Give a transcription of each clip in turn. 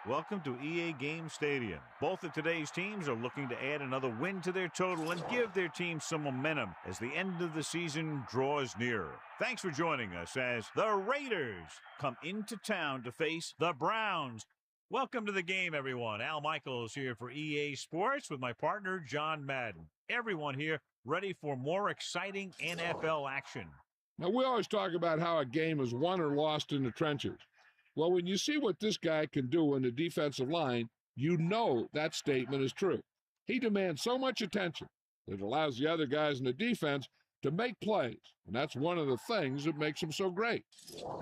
Welcome to EA Game Stadium. Both of today's teams are looking to add another win to their total and give their team some momentum as the end of the season draws nearer. Thanks for joining us as the Raiders come into town to face the Browns. Welcome to the game, everyone. Al Michaels here for EA Sports with my partner, John Madden. Everyone here ready for more exciting NFL action. Now, we always talk about how a game is won or lost in the trenches. Well, when you see what this guy can do in the defensive line, you know that statement is true. He demands so much attention that it allows the other guys in the defense to make plays, and that's one of the things that makes him so great.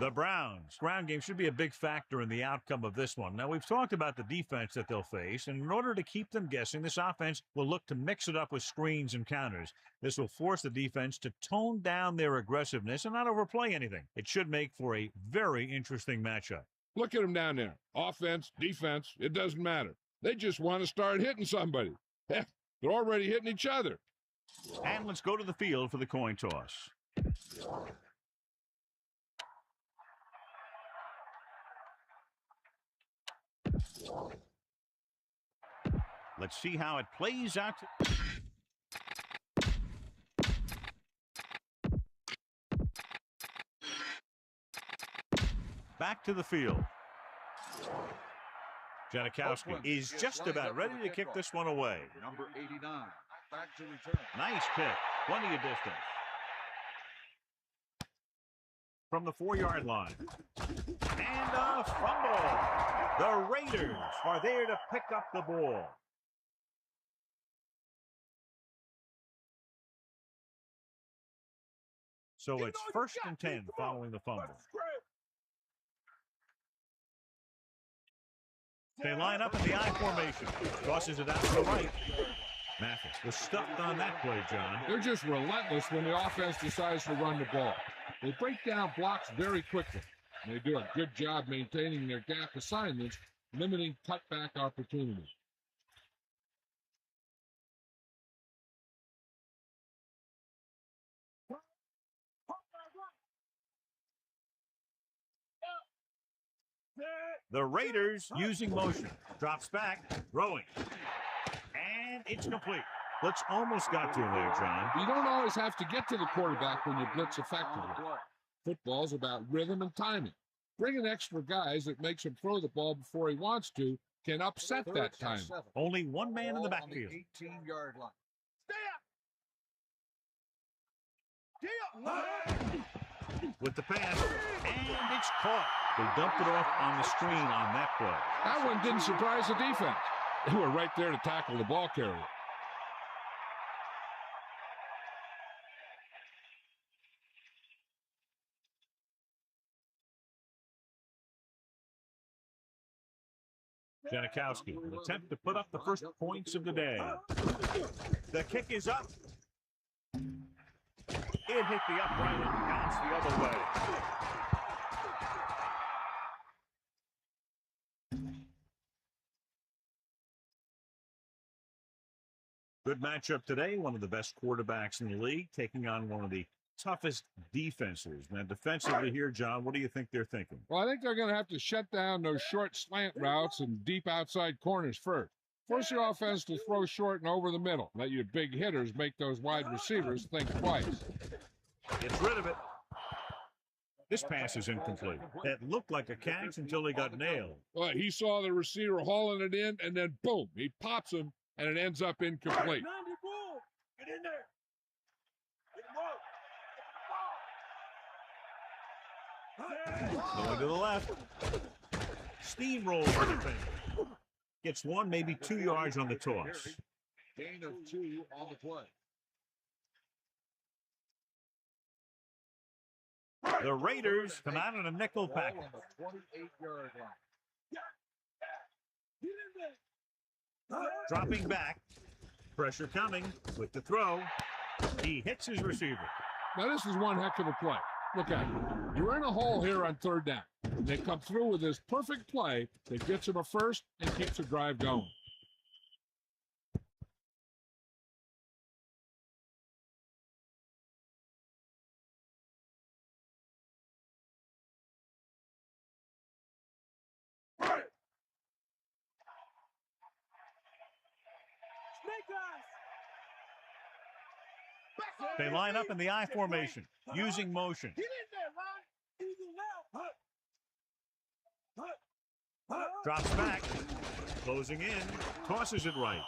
The Browns' ground game should be a big factor in the outcome of this one. Now, we've talked about the defense that they'll face, and in order to keep them guessing, this offense will look to mix it up with screens and counters. This will force the defense to tone down their aggressiveness and not overplay anything. It should make for a very interesting matchup. Look at them down there. Offense, defense, it doesn't matter. They just want to start hitting somebody. Heck, they're already hitting each other. And let's go to the field for the coin toss. Let's see how it plays out. Back to the field. Janikowski is just about ready to kick this one away. Number 89, back to return. Nice kick, plenty of distance. From the 4-yard line. And a fumble. The Raiders are there to pick up the ball. So it's 1st and 10 following the fumble. They line up in the I formation. Tosses it out to the right. Mathis was stuffed on that play, John. They're just relentless when the offense decides to run the ball. They break down blocks very quickly. They do a good job maintaining their gap assignments, limiting cutback opportunities. The Raiders using motion. Drops back, throwing. And it's complete. Blitz almost got to him there, John. You don't always have to get to the quarterback when you blitz effectively. Football's about rhythm and timing. Bringing extra guys that makes him throw the ball before he wants to can upset that timing. Only one man in the backfield. 18-yard line. With the pass, and it's caught. They dumped it off on the screen on that play. That one didn't surprise the defense. They were right there to tackle the ball carrier. Janikowski will attempt to put up the first points of the day. The kick is up. It hit the upright and bounced the other way. Good matchup today. One of the best quarterbacks in the league taking on one of the toughest defenses. Now, defensively here, John, what do you think they're thinking? Well, I think they're going to have to shut down those short slant routes and deep outside corners first. Force your offense to throw short and over the middle. Let your big hitters make those wide receivers think twice. Gets rid of it. This pass is incomplete. That looked like a catch until he got nailed. Well, he saw the receiver hauling it in, and then boom, he pops him, and it ends up incomplete. Get in there. Going to the left. Steamroll for the thing. Gets 1, maybe 2 yards on the toss. Gain of 2 on the play. The Raiders come out in a nickel package. On the 28-yard line. Dropping back. Pressure coming with the throw. He hits his receiver. Now, this is one heck of a play. Look at it. You're in a hole here on 3rd down. They come through with this perfect play that gets them a first and keeps the drive going. They line up in the I formation, using motion. Get in there, Ron. Drops back, closing in, tosses it right.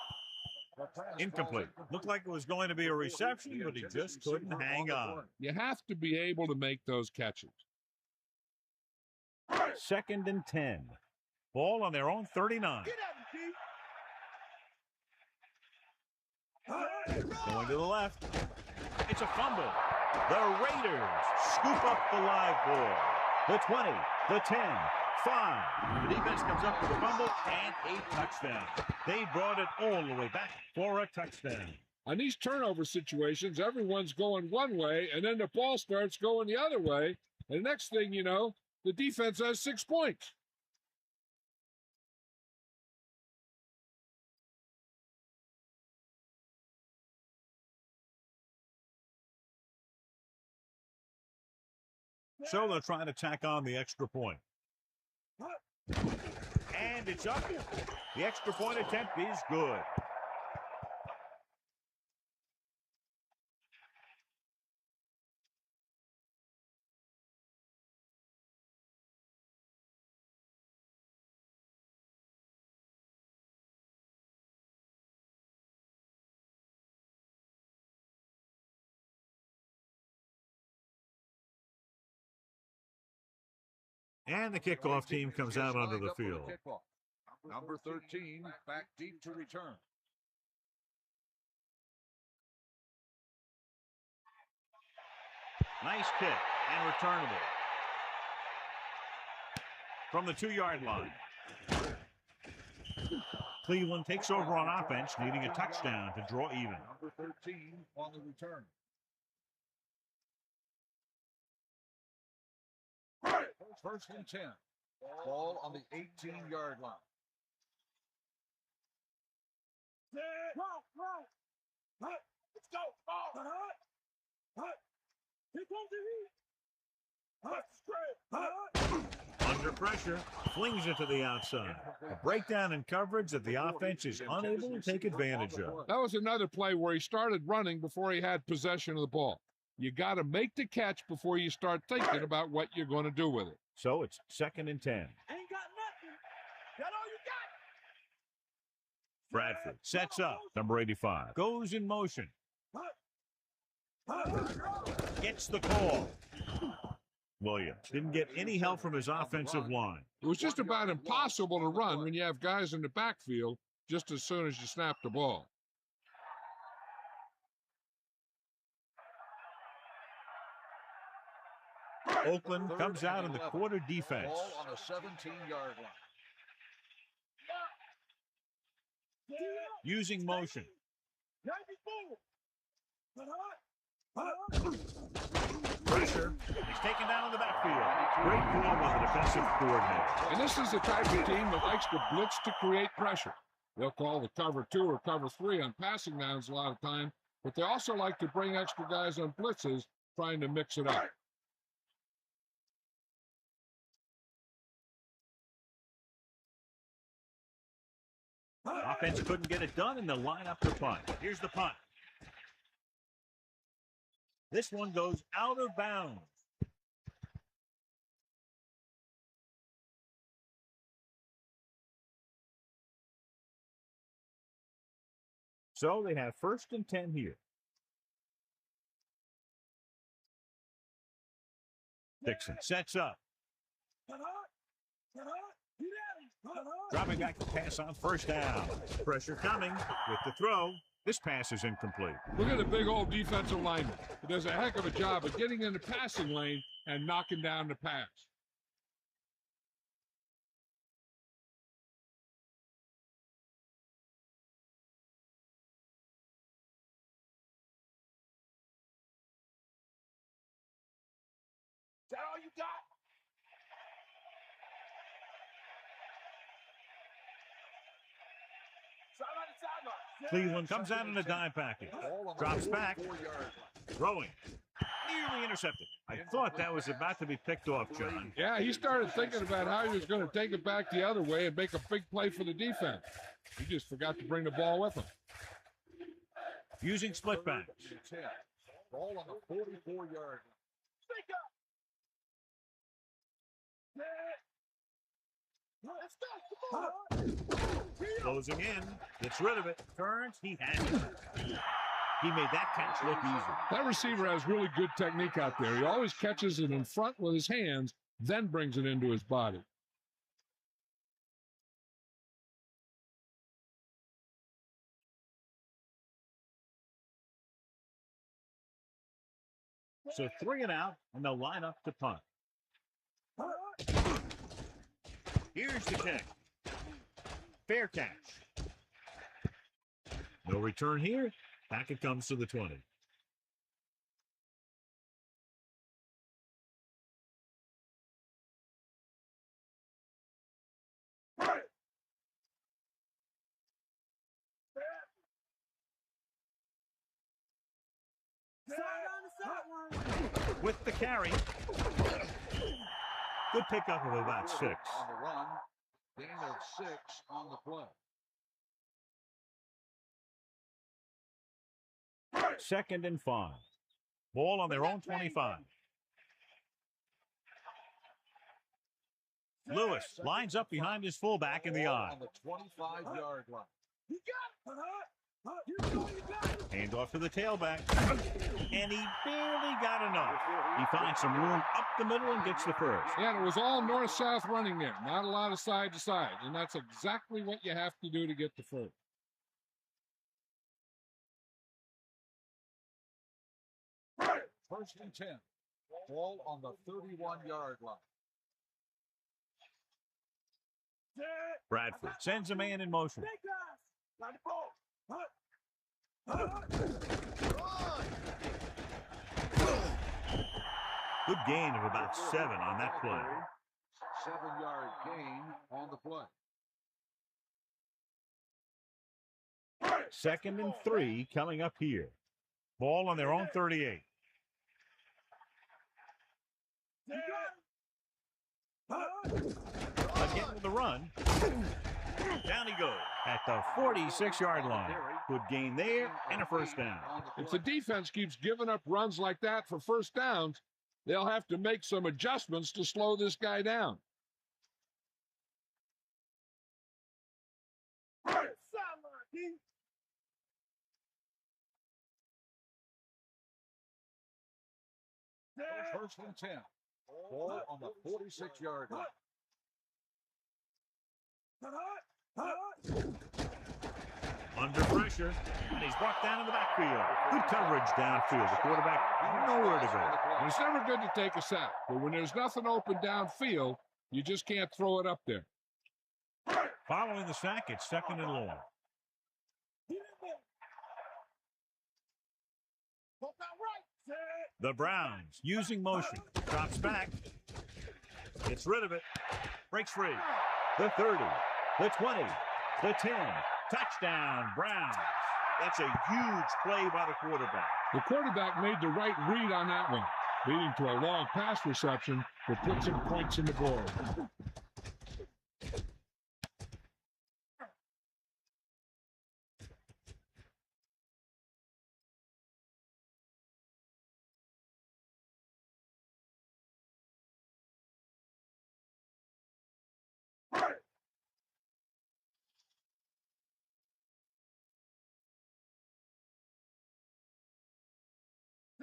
Incomplete. Looked like it was going to be a reception, but he just couldn't hang on. You have to be able to make those catches. 2nd and 10. Ball on their own 39. Going to the left. It's a fumble. The Raiders scoop up the live ball. The 20, the 10, 5. The defense comes up with a fumble and a touchdown. They brought it all the way back for a touchdown. On these turnover situations, everyone's going one way, and then the ball starts going the other way. And the next thing you know, the defense has 6 points. So they'll try to tack on the extra point. And it's up. The extra point attempt is good. And the kickoff team comes out onto the field. Number 13, back deep to return. Nice kick and returnable. From the 2-yard line. Cleveland takes over on offense, needing a touchdown to draw even. Number 13 on the return. First and 10. Ball on the 18-yard line. Let's go. Under pressure, flings it to the outside. A breakdown in coverage that the offense is unable to take advantage of. That was another play where he started running before he had possession of the ball. You got to make the catch before you start thinking about what you're going to do with it. So it's 2nd and 10. Ain't got nothing. Got all you got. Bradford sets up. Number 85 goes in motion. Gets the call. Williams didn't get any help from his offensive line. It was just about impossible to run when you have guys in the backfield just as soon as you snap the ball. Oakland comes out in the quarter defense. Ball on the 17-yard line. Using motion. Pressure. He's taken down in the backfield. Great call by the defensive coordinator. And this is the type of team that likes to blitz to create pressure. They'll call the cover 2 or cover 3 on passing downs a lot of time, but they also like to bring extra guys on blitzes, trying to mix it up. Offense couldn't get it done, and they'll line up the punt. Here's the punt. This one goes out of bounds. So they have 1st and 10 here. Dixon sets up. Dropping back to pass on 1st down. Pressure coming with the throw. This pass is incomplete. Look at the big old defensive lineman. He does a heck of a job of getting in the passing lane and knocking down the pass. Is that all you got? Cleveland comes out in a dime package. Drops back. Throwing. Nearly intercepted. I thought that was about to be picked off, John. Yeah, he started thinking about how he was going to take it back the other way and make a big play for the defense. He just forgot to bring the ball with him. Using split backs. Ball on the 44-yard. Closing in, gets rid of it, turns, he has it. He made that catch look easy. That receiver has really good technique out there. He always catches it in front with his hands, then brings it into his body. So 3 and out, and they'll line up to punt. Here's the kick. Fair catch. No return here. Back it comes to the 20. With the carry. Good pickup of about 6. On the run, gain of 6 on the play. 2nd and 5. Ball on their own 25. Lewis lines up behind his fullback in the eye. On the 25-yard line. Hand off to the tailback. And he barely got enough. He finds some room up the middle and gets the first. Yeah, and it was all north-south running there. Not a lot of side to side. And that's exactly what you have to do to get the first. First and 10. Ball on the 31-yard line. Bradford sends a man in motion. Good gain of about 7 on that play. 7-yard gain on the play. 2nd and 3 coming up here. Ball on their own 38. Again with the run. Down he goes at the 46-yard line. Good gain there and a first down. If the defense keeps giving up runs like that for first downs, they'll have to make some adjustments to slow this guy down. First and 10. Ball on the 46-yard line. Under pressure, and he's brought down in the backfield. Good coverage downfield. The quarterback nowhere to go. And it's never good to take a sack, but when there's nothing open downfield, you just can't throw it up there. Following the sack, it's 2nd and long. The Browns using motion. Drops back. Gets rid of it. Breaks free. The 30. The 20. The 10. Touchdown, Browns. That's a huge play by the quarterback. The quarterback made the right read on that one, leading to a long pass reception that put some points in the board.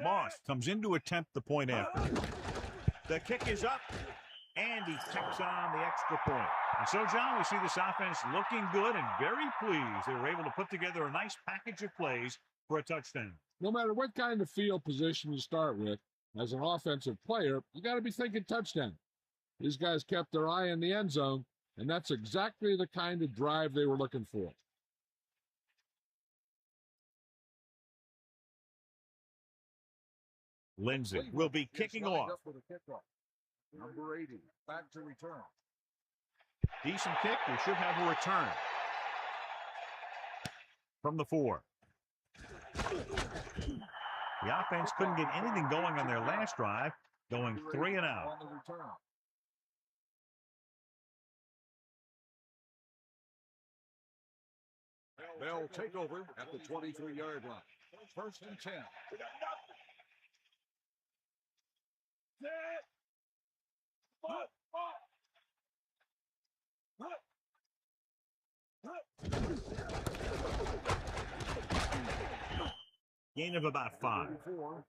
Moss comes in to attempt the point after. The kick is up, and he kicks on the extra point. And so, John, we see this offense looking good and very pleased. They were able to put together a nice package of plays for a touchdown. No matter what kind of field position you start with, as an offensive player, you got to be thinking touchdown. These guys kept their eye on the end zone, and that's exactly the kind of drive they were looking for. Lindsay will be kicking off. Number 80, back to return. Decent kick. We should have a return from the 4. The offense couldn't get anything going on their last drive, going 3 and out. On the return. They'll take over at the 23-yard line. First and 10. Gain of about 5.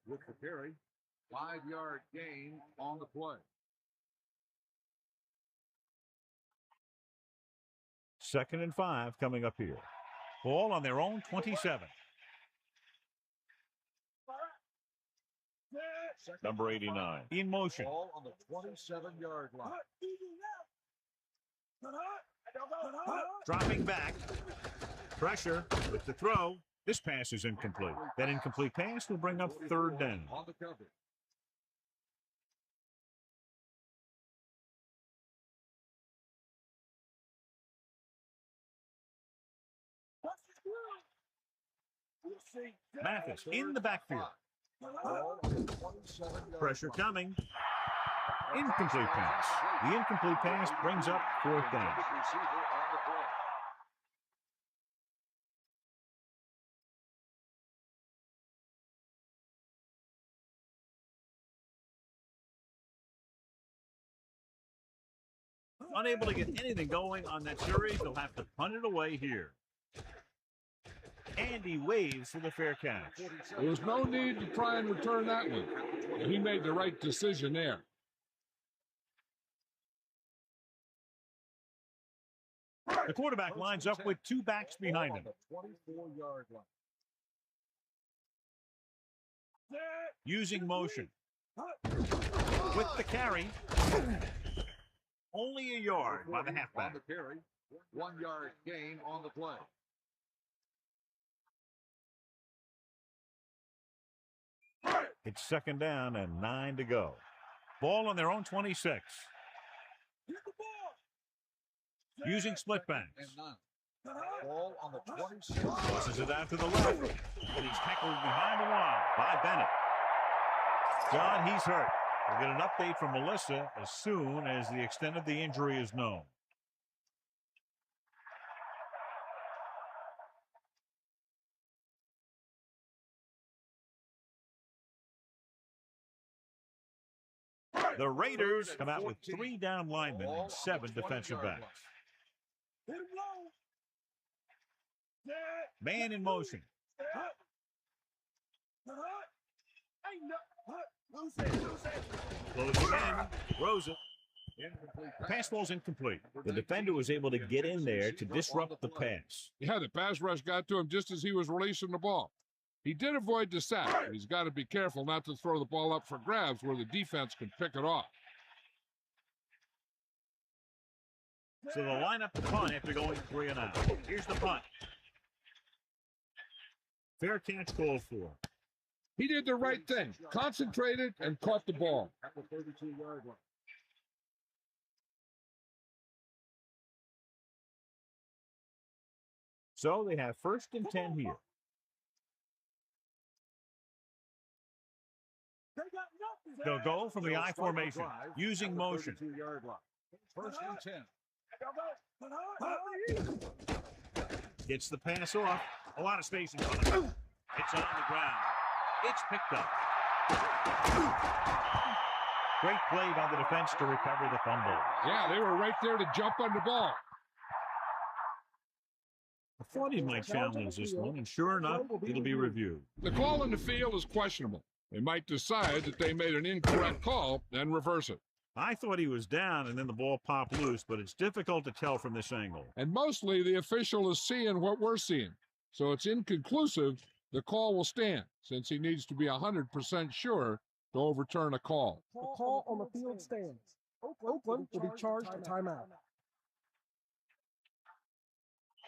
With the carry. 5-yard gain on the play. Second and 5 coming up here. Ball on their own 27. Number 89 in motion. Ball on the 27-yard line. Dropping back. Pressure with the throw. This pass is incomplete. That incomplete pass will bring up third down. On the cover. Mathis in the backfield. Pressure coming. Incomplete pass. The incomplete pass brings up fourth down. Unable to get anything going on that series, they'll have to punt it away here. And he waves for the fair catch. There was no need to try and return that one. He made the right decision there. The quarterback lines up with two backs behind him. 24-yard line. Using motion. With the carry. Only a yard by the halfback. On the carry. 1-yard gain on the play. It's second down and 9 to go. Ball on their own 26. Using split backs. Ball on the 26. Tosses it out to the left. And he's tackled behind the line by Bennett. John, he's hurt. We'll get an update from Melissa as soon as the extent of the injury is known. The Raiders come out with 3 down linemen and 7 defensive backs. Man in motion. Closing in. Throws it. Pass ball's incomplete. The defender was able to get in there to disrupt the pass. Yeah, the pass rush got to him just as he was releasing the ball. He did avoid the sack, but he's got to be careful not to throw the ball up for grabs where the defense can pick it off. So they'll line up the punt after going 3 and out. Here's the punt. Fair catch called for. He did the right thing, concentrated and caught the ball. At the 32-yard line. So they have first and 10 here. They'll go from the I formation, using motion. First and 10. Gets the pass off. A lot of space in front of him. It's on the ground. It's picked up. Great play by the defense to recover the fumble. Yeah, they were right there to jump on the ball. I thought he might challenge this one, and sure enough, it'll be reviewed. The call in the field is questionable. They might decide that they made an incorrect call and reverse it. I thought he was down, and then the ball popped loose, but it's difficult to tell from this angle. And mostly the official is seeing what we're seeing. So it's inconclusive. The call will stand, since he needs to be 100% sure to overturn a call. The call on the field stands. Oakland will be charged a timeout.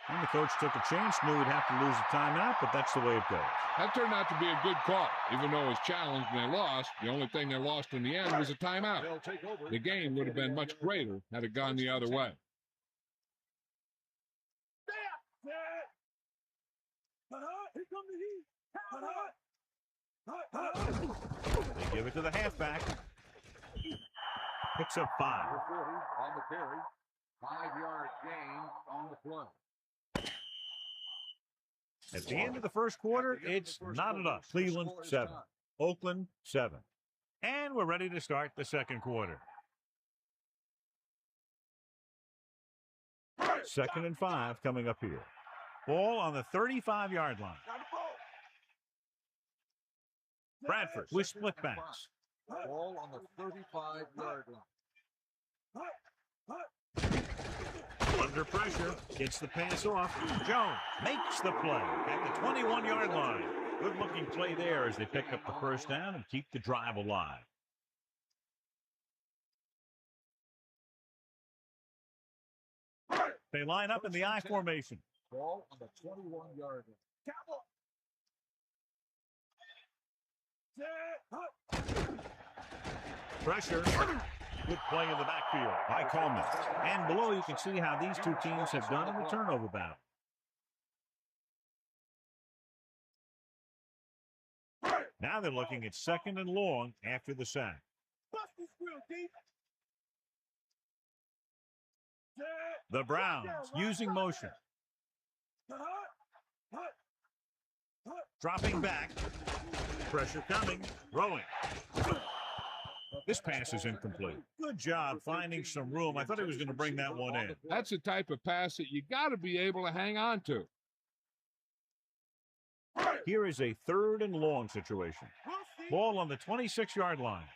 And the coach took a chance, knew he'd have to lose a timeout, but that's the way it goes. That turned out to be a good call. Even though it was challenged and they lost, the only thing they lost in the end was a timeout. The game would have been much greater had it gone the other way. They give it to the halfback. Picks up 5. On the carry. 5-yard gain on the play. At the end of the first quarter, it's not enough. Cleveland 7, Oakland 7. And we're ready to start the second quarter. 2nd and 5 coming up here. Ball on the 35-yard line. Bradford with split backs. Ball on the 35-yard line. Under pressure, gets the pass off. Jones makes the play at the 21-yard line. Good-looking play there as they pick up the first down and keep the drive alive. They line up in the I formation. Ball on the 21-yard line. Pressure. Good play in the backfield by Coleman. And below you can see how these two teams have done in the turnover battle. Now they're looking at 2nd and long after the sack. The Browns using motion. Dropping back. Pressure coming. Rolling. This pass is incomplete. Good job finding some room. I thought he was going to bring that one in. That's the type of pass that you got to be able to hang on to. Here is a 3rd and long situation. Ball on the 26-yard line.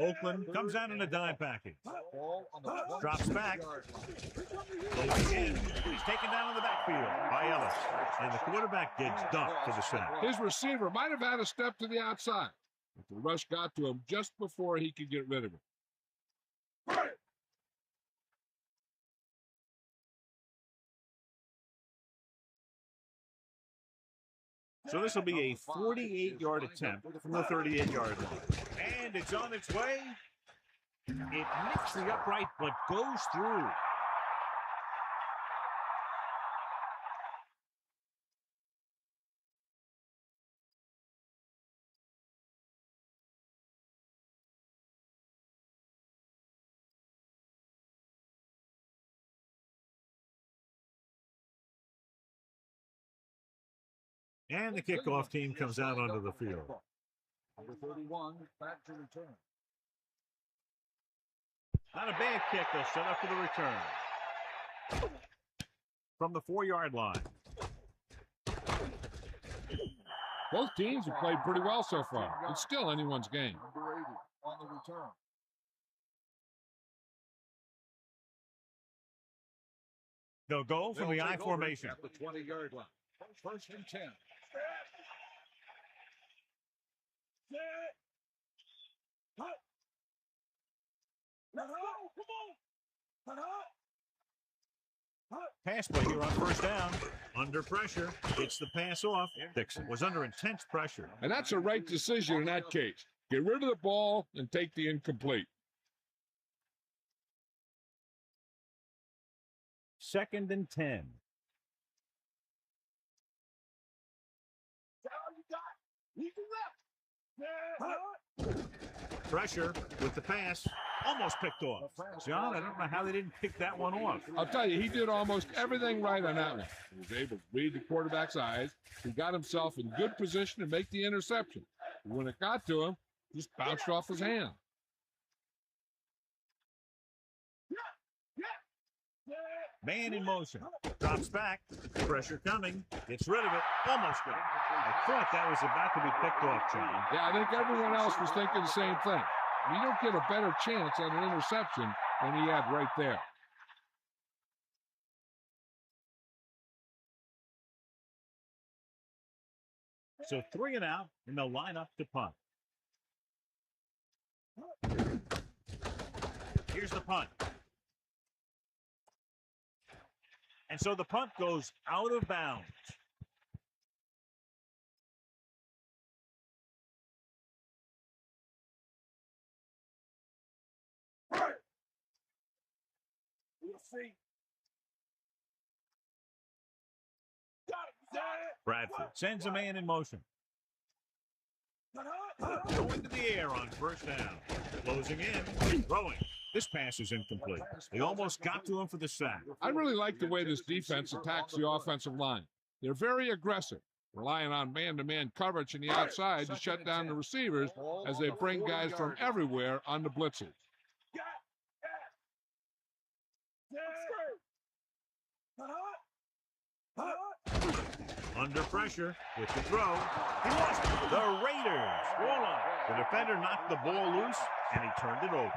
Oakland comes out in a dime package. Drops back. Goes again. He's taken down in the backfield by Ellis. And the quarterback gets dumped for the sack. His receiver might have had a step to the outside, but the rush got to him just before he could get rid of it. So this will be a 48-yard attempt from the 38-yard line. And it's on its way. It nicks the upright, but goes through. And the kickoff team comes out onto the field. Number 31, back to return. Not a bad kick. They'll set up for the return. From the 4-yard line. Both teams have played pretty well so far. It's still anyone's game. Number 80 on the return. They'll go from the I formation. At the 20-yard line. 1st and 10. Pass play here on 1st down. Under pressure. Gets the pass off. Dixon was under intense pressure. And that's a right decision in that case. Get rid of the ball and take the incomplete. 2nd and 10. Pressure with the pass. Almost picked off. John, I don't know how they didn't pick that one off. I'll tell you, he did almost everything right on that one. He was able to read the quarterback's eyes. He got himself in good position to make the interception. When it got to him, just bounced off his hand. Man in motion. Drops back. Pressure coming. Gets rid of it. Almost got it. I thought that was about to be picked off, John. Yeah, I think everyone else was thinking the same thing. You don't get a better chance at an interception than he had right there. So 3 and out, and they'll line up to punt. Here's the punt. And so the punt goes out of bounds. We'll see. Bradford sends a man in motion. Going to the air on 1st down. Closing in. Throwing. This pass is incomplete. They almost got to him for the sack. I really like the way this defense attacks the offensive line. They're very aggressive. relying on man-to-man coverage in the outside to shut down the receivers as they bring guys from everywhere on the blitzes. Under pressure with the throw. He lost it. The Raiders ball on. The defender knocked the ball loose, and he turned it over.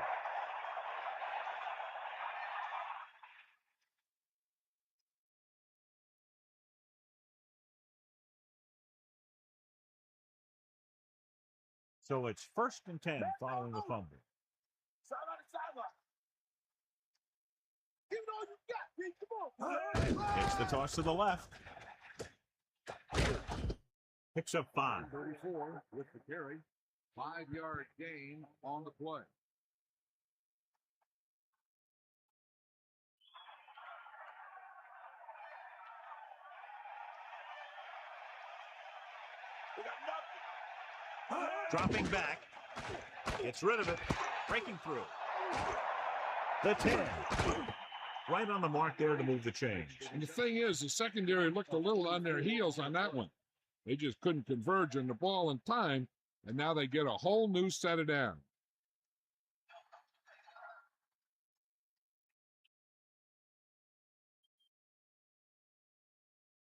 So it's 1st and 10 following the fumble. It's the toss to the left. Picks up 5. 34 with the carry. 5-yard gain on the play. Dropping back. Gets rid of it. Breaking through. The 10. Right on the mark there to move the change. And the thing is, the secondary looked a little on their heels on that one. They just couldn't converge on the ball in time, and now they get a whole new set of downs.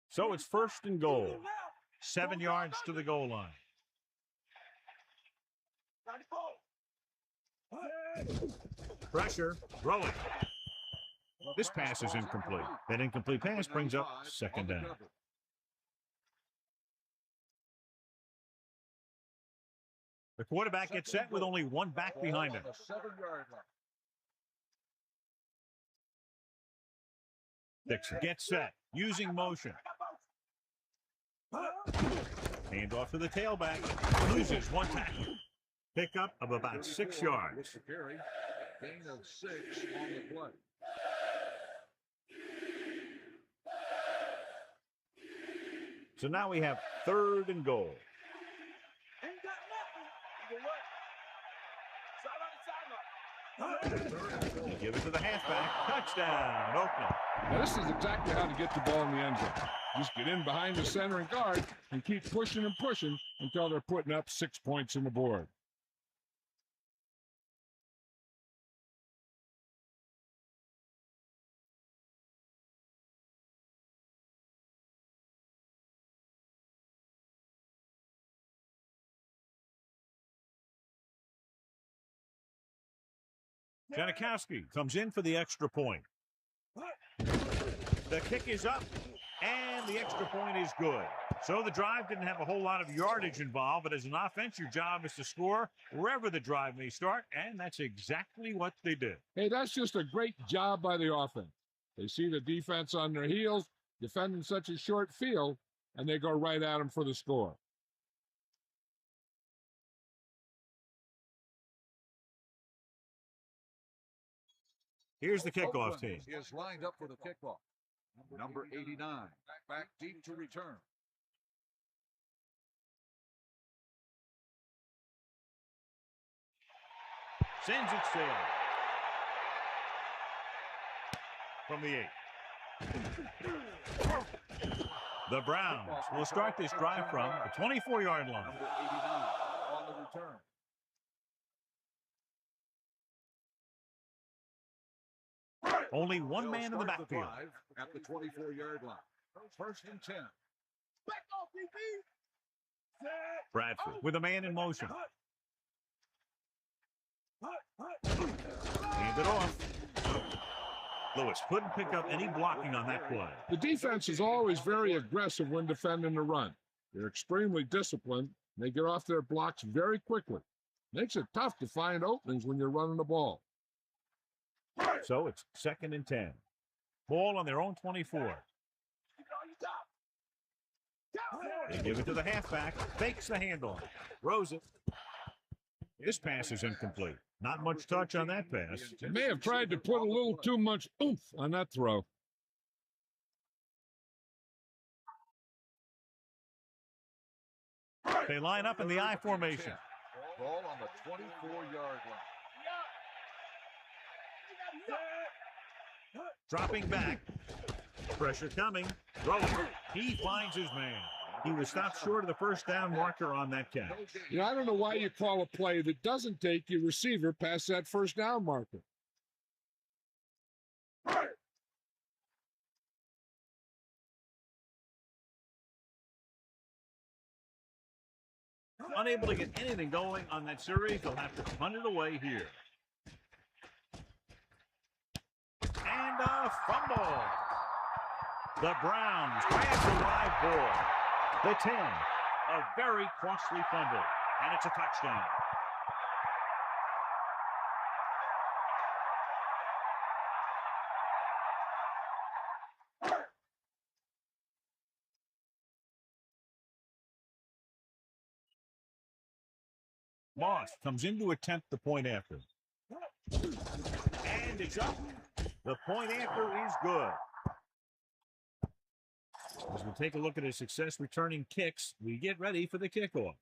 So it's 1st and goal. 7 yards to the goal line. Pressure, throwing. This pass is incomplete. That incomplete pass brings up 2nd down. The quarterback gets set with only one back behind him. Dixon gets set, using motion. Hand off to the tailback. Loses one tackle. Pickup of about 6 yards. Gain of 6 on the play. So now we have 3rd and goal. They give it to the halfback. Touchdown, Oakland. Now, this is exactly how to get the ball in the end zone. Just get in behind the center and guard and keep pushing and pushing until they're putting up 6 points on the board. Janikowski comes in for the extra point. The kick is up, and the extra point is good. So the drive didn't have a whole lot of yardage involved, but as an offense, your job is to score wherever the drive may start, and that's exactly what they did. Hey, that's just a great job by the offense. They see the defense on their heels, defending such a short field, and they go right at them for the score. Here's the kickoff team. He is lined up for the kickoff. Number 89, back deep to return. Sends it sailing. From the 8. The Browns will start this drive from the 24-yard line. Number 89 on the return. Only one man in the backfield. At the 24-yard line. 1st and 10. Bradford with a man in motion. Hand it off. Lewis couldn't pick up any blocking on that play. The defense is always very aggressive when defending the run. They're extremely disciplined, and they get off their blocks very quickly. Makes it tough to find openings when you're running the ball. So it's 2nd and 10. Ball on their own 24. They give it to the halfback. Fakes the handoff. Throws it. This pass is incomplete. Not much touch on that pass. They may have tried to put a little too much oomph on that throw. They line up in the I formation. Ball on the 24-yard line. Dropping back. Pressure coming. Throwing. He finds his man. He was stopped short of the first down marker on that catch. You know, I don't know why you call a play that doesn't take your receiver past that first down marker. Unable to get anything going on that series, they'll have to punt it away here. And a fumble. The Browns grab the live ball. The 10. A very costly fumble. And it's a touchdown. Moss comes in to attempt the point after. And it's up. The point after is good. As we take a look at his success returning kicks, we get ready for the kickoff.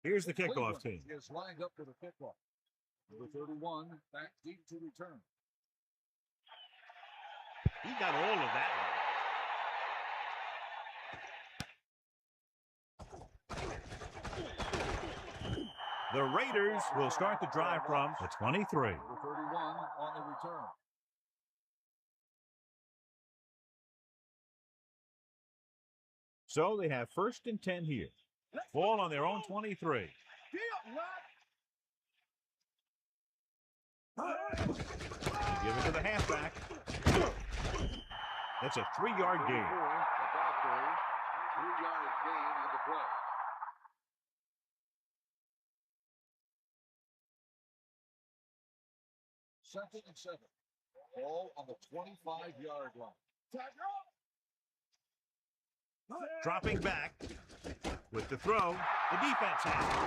Here's the kickoff team. Is lined up for the kickoff. Number 31, back deep to return. He got all of that one. The Raiders will start the drive from the 23. Number 31 on the return. So they have 1st and 10 here. Ball on their own 23. Give it to the halfback. That's a 3-yard gain. 3-yard gain on the play. Second and 7. Ball on the 25-yard line. Dropping back with the throw. The defense has it.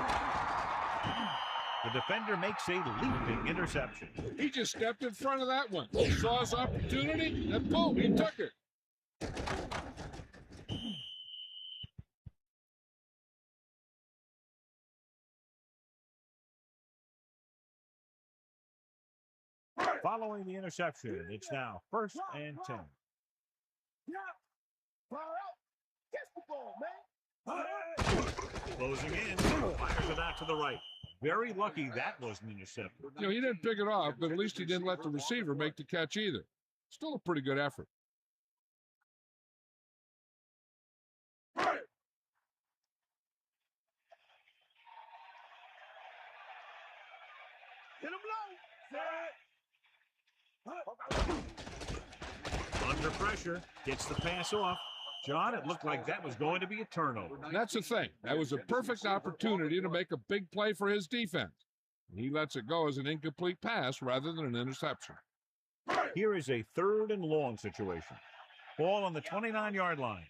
The defender makes a leaping interception. He just stepped in front of that one. Saw his opportunity, and boom, he took it. Following the interception, it's now 1st and 10. Closing in, fires it out to the right. Very lucky that wasn't intercepted. You know, he didn't pick it off, but at least he didn't let the receiver make the catch either. Still a pretty good effort. Under pressure, gets the pass off. John, it looked like that was going to be a turnover. That's the thing. That was a perfect opportunity to make a big play for his defense. He lets it go as an incomplete pass rather than an interception. Here is a 3rd and long situation. Ball on the 29-yard line.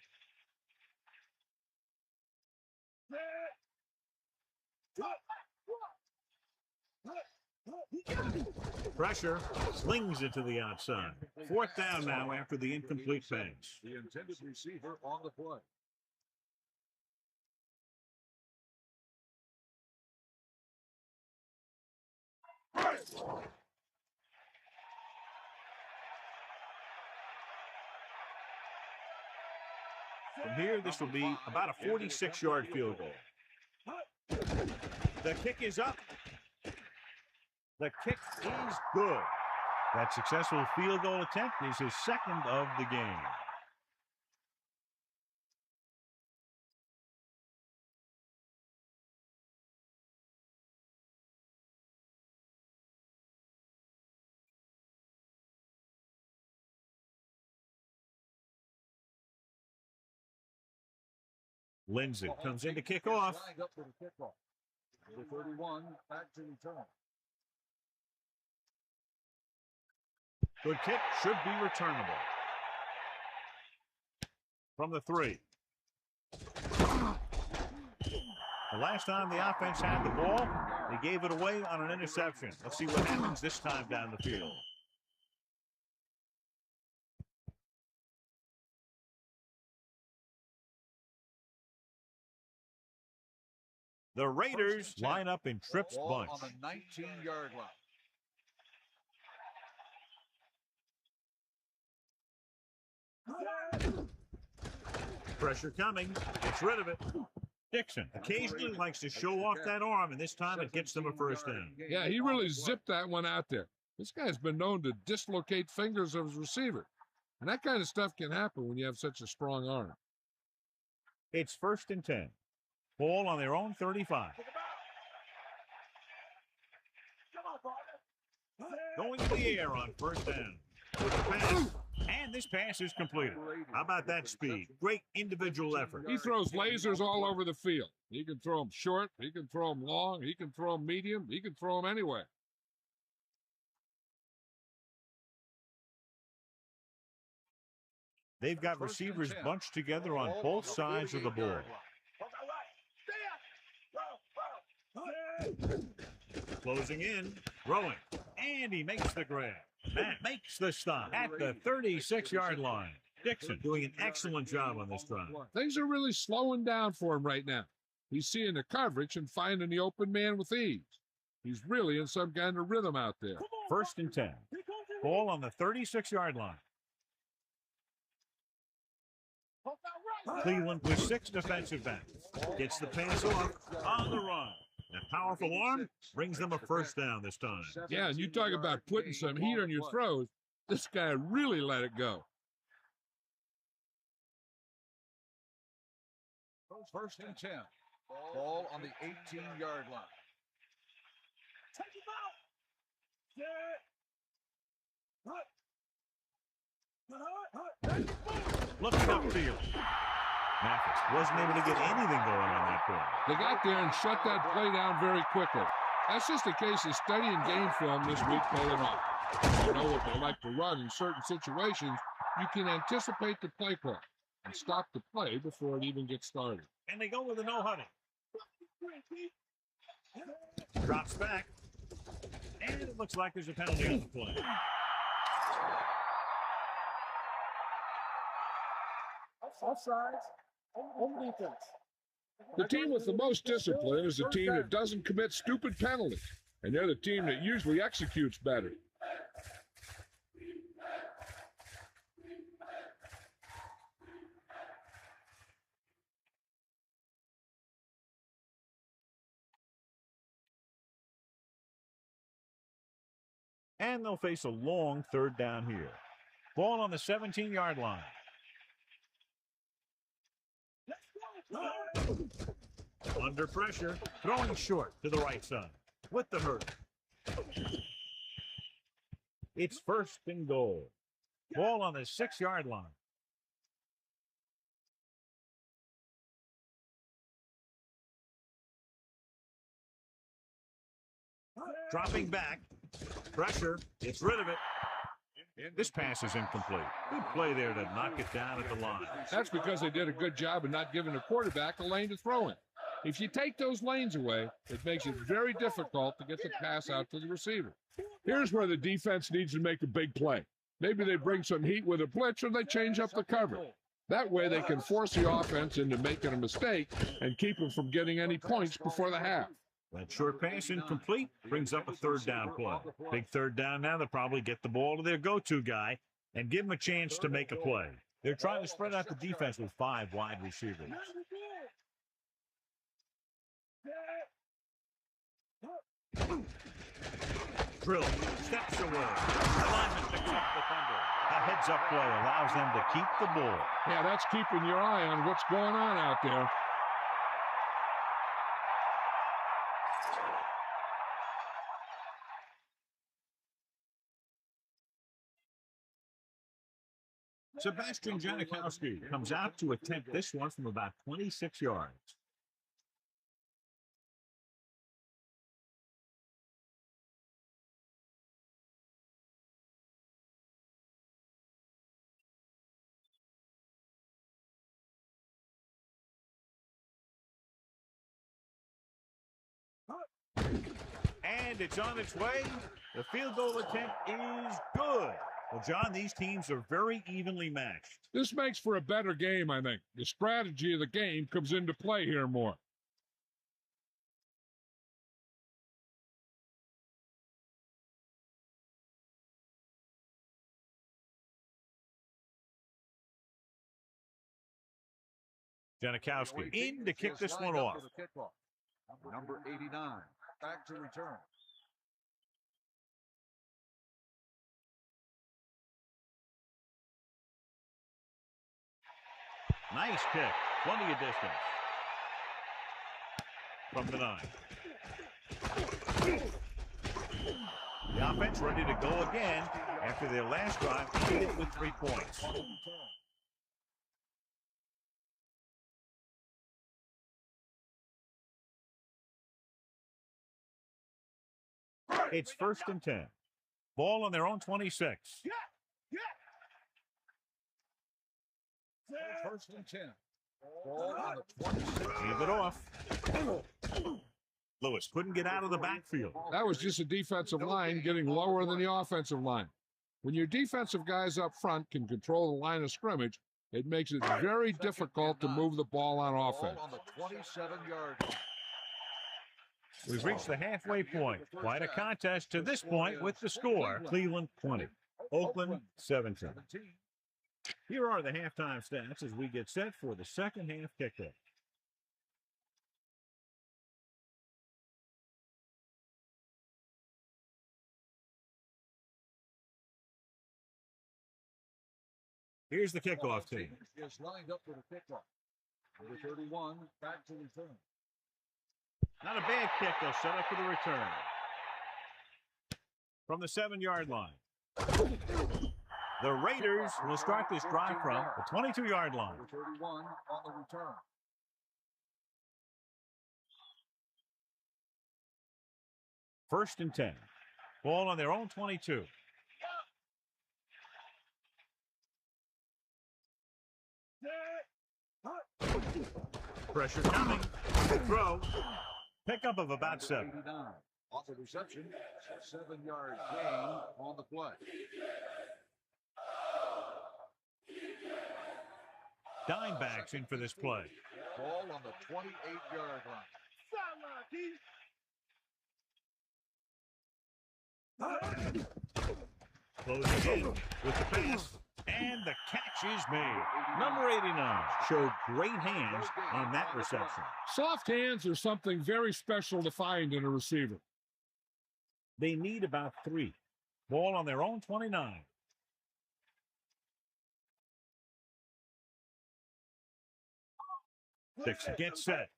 Pressure, slings it to the outside. 4th down now after the incomplete pass. The intended receiver on the play. From here, this will be about a 46-yard field goal. The kick is up. The kick is good. That successful field goal attempt is his 2nd of the game. Lindsay comes in to kick off. Lined up for the kickoff. Number 31, back to return. Good kick, should be returnable. From the 3. The last time the offense had the ball, they gave it away on an interception. Let's see what happens this time down the field. The Raiders line up in trips Ball bunch. on the 19-yard line. Pressure coming. Gets rid of it. Dixon occasionally likes to show off that arm, and this time it gets them a first down. Yeah, he really zipped that one out there. This guy's been known to dislocate fingers of his receiver. And that kind of stuff can happen when you have such a strong arm. It's 1st and 10. Ball on their own 35. Going in the air on 1st down. With a pass. And this pass is completed. How about that speed? Great individual effort. He throws lasers all over the field. He can throw them short. He can throw them long. He can throw them medium. He can throw them anywhere. They've got receivers bunched together on both sides of the ball. Closing in, throwing, and he makes the grab. That makes the stop at the 36-yard line. Dixon doing an excellent job on this drive. Things are really slowing down for him right now. He's seeing the coverage and finding the open man with ease. He's really in some kind of rhythm out there. 1st and 10. Ball on the 36-yard line. Cleveland with 6 defensive backs. Gets the pass off on the run. A powerful arm brings them a first down this time. Yeah, and you talk about putting some heat on your throws. This guy really let it go. 1st and 10. Ball on the 18-yard line. Looking upfield. Mathis wasn't able to get anything going on that play. They got there and shut that play down very quickly. That's just a case of studying game film this week pulling off. You know what they like to run in certain situations. You can anticipate the play clock and stop the play before it even gets started. And they go with a no-huddle. Drops back. And it looks like there's a penalty on the play. Offsides. Home defense. The team with the most discipline is the team that doesn't commit stupid penalties, and they're the team that usually executes better. And they'll face a long 3rd down here. Ball on the 17-yard line. Under pressure, throwing short to the right side with the hurdle. It's 1st and goal. Ball on the 6-yard line. Dropping back, pressure, gets rid of it. This pass is incomplete. Good play there to knock it down at the line. That's because they did a good job of not giving the quarterback a lane to throw in. If you take those lanes away, it makes it very difficult to get the pass out to the receiver. Here's where the defense needs to make a big play. Maybe they bring some heat with a blitz or they change up the cover. That way they can force the offense into making a mistake and keep them from getting any points before the half. That short pass incomplete brings up a 3rd down play. Big 3rd down now. They'll probably get the ball to their go-to guy and give him a chance to make a play. They're trying to spread out the defense with 5 wide receivers. Drill steps away. Alignment picks up the fumble. A heads-up play allows them to keep the ball. Yeah, that's keeping your eye on what's going on out there. Sebastian Janikowski comes out to attempt this one from about 26 yards. And it's on its way. The field goal attempt is good. Well, John, these teams are very evenly matched. This makes for a better game, I think. The strategy of the game comes into play here more. Janikowski in to kick this one off. Number 89, back to return. Nice kick. Plenty of distance. From the 9. The offense ready to go again after their last drive ended with 3 points. It's 1st and 10. Ball on their own 26. 1st and 10. Ball on the 26. Leave it off. Lewis couldn't get out of the backfield. That was just a defensive line getting lower than the offensive line. When your defensive guys up front can control the line of scrimmage, it makes it very difficult to move the ball on offense. Ball on the 27-yard line. We've reached the halfway point. Quite a contest to this point with the score. Cleveland 20, Oakland 17. Here are the halftime stats as we get set for the second half kickoff. Here's the kickoff team. Is lined up for the kickoff. Number 31, back to return. Not a bad kick. They'll set up for the return. From the 7-yard line. The Raiders will start this drive from the 22-yard line. Number 31 on the return. First and 10. Ball on their own 22. Pressure coming. Throw. Pickup of about 7. Off the reception. 7-yard gain on the play. Dime backs in for this play. Ball on the 28-yard line. Closing in with the pass. And the catch is made. Number 89 showed great hands on that reception. Soft hands are something very special to find in a receiver. They need about 3. Ball on their own 29. Six gets set.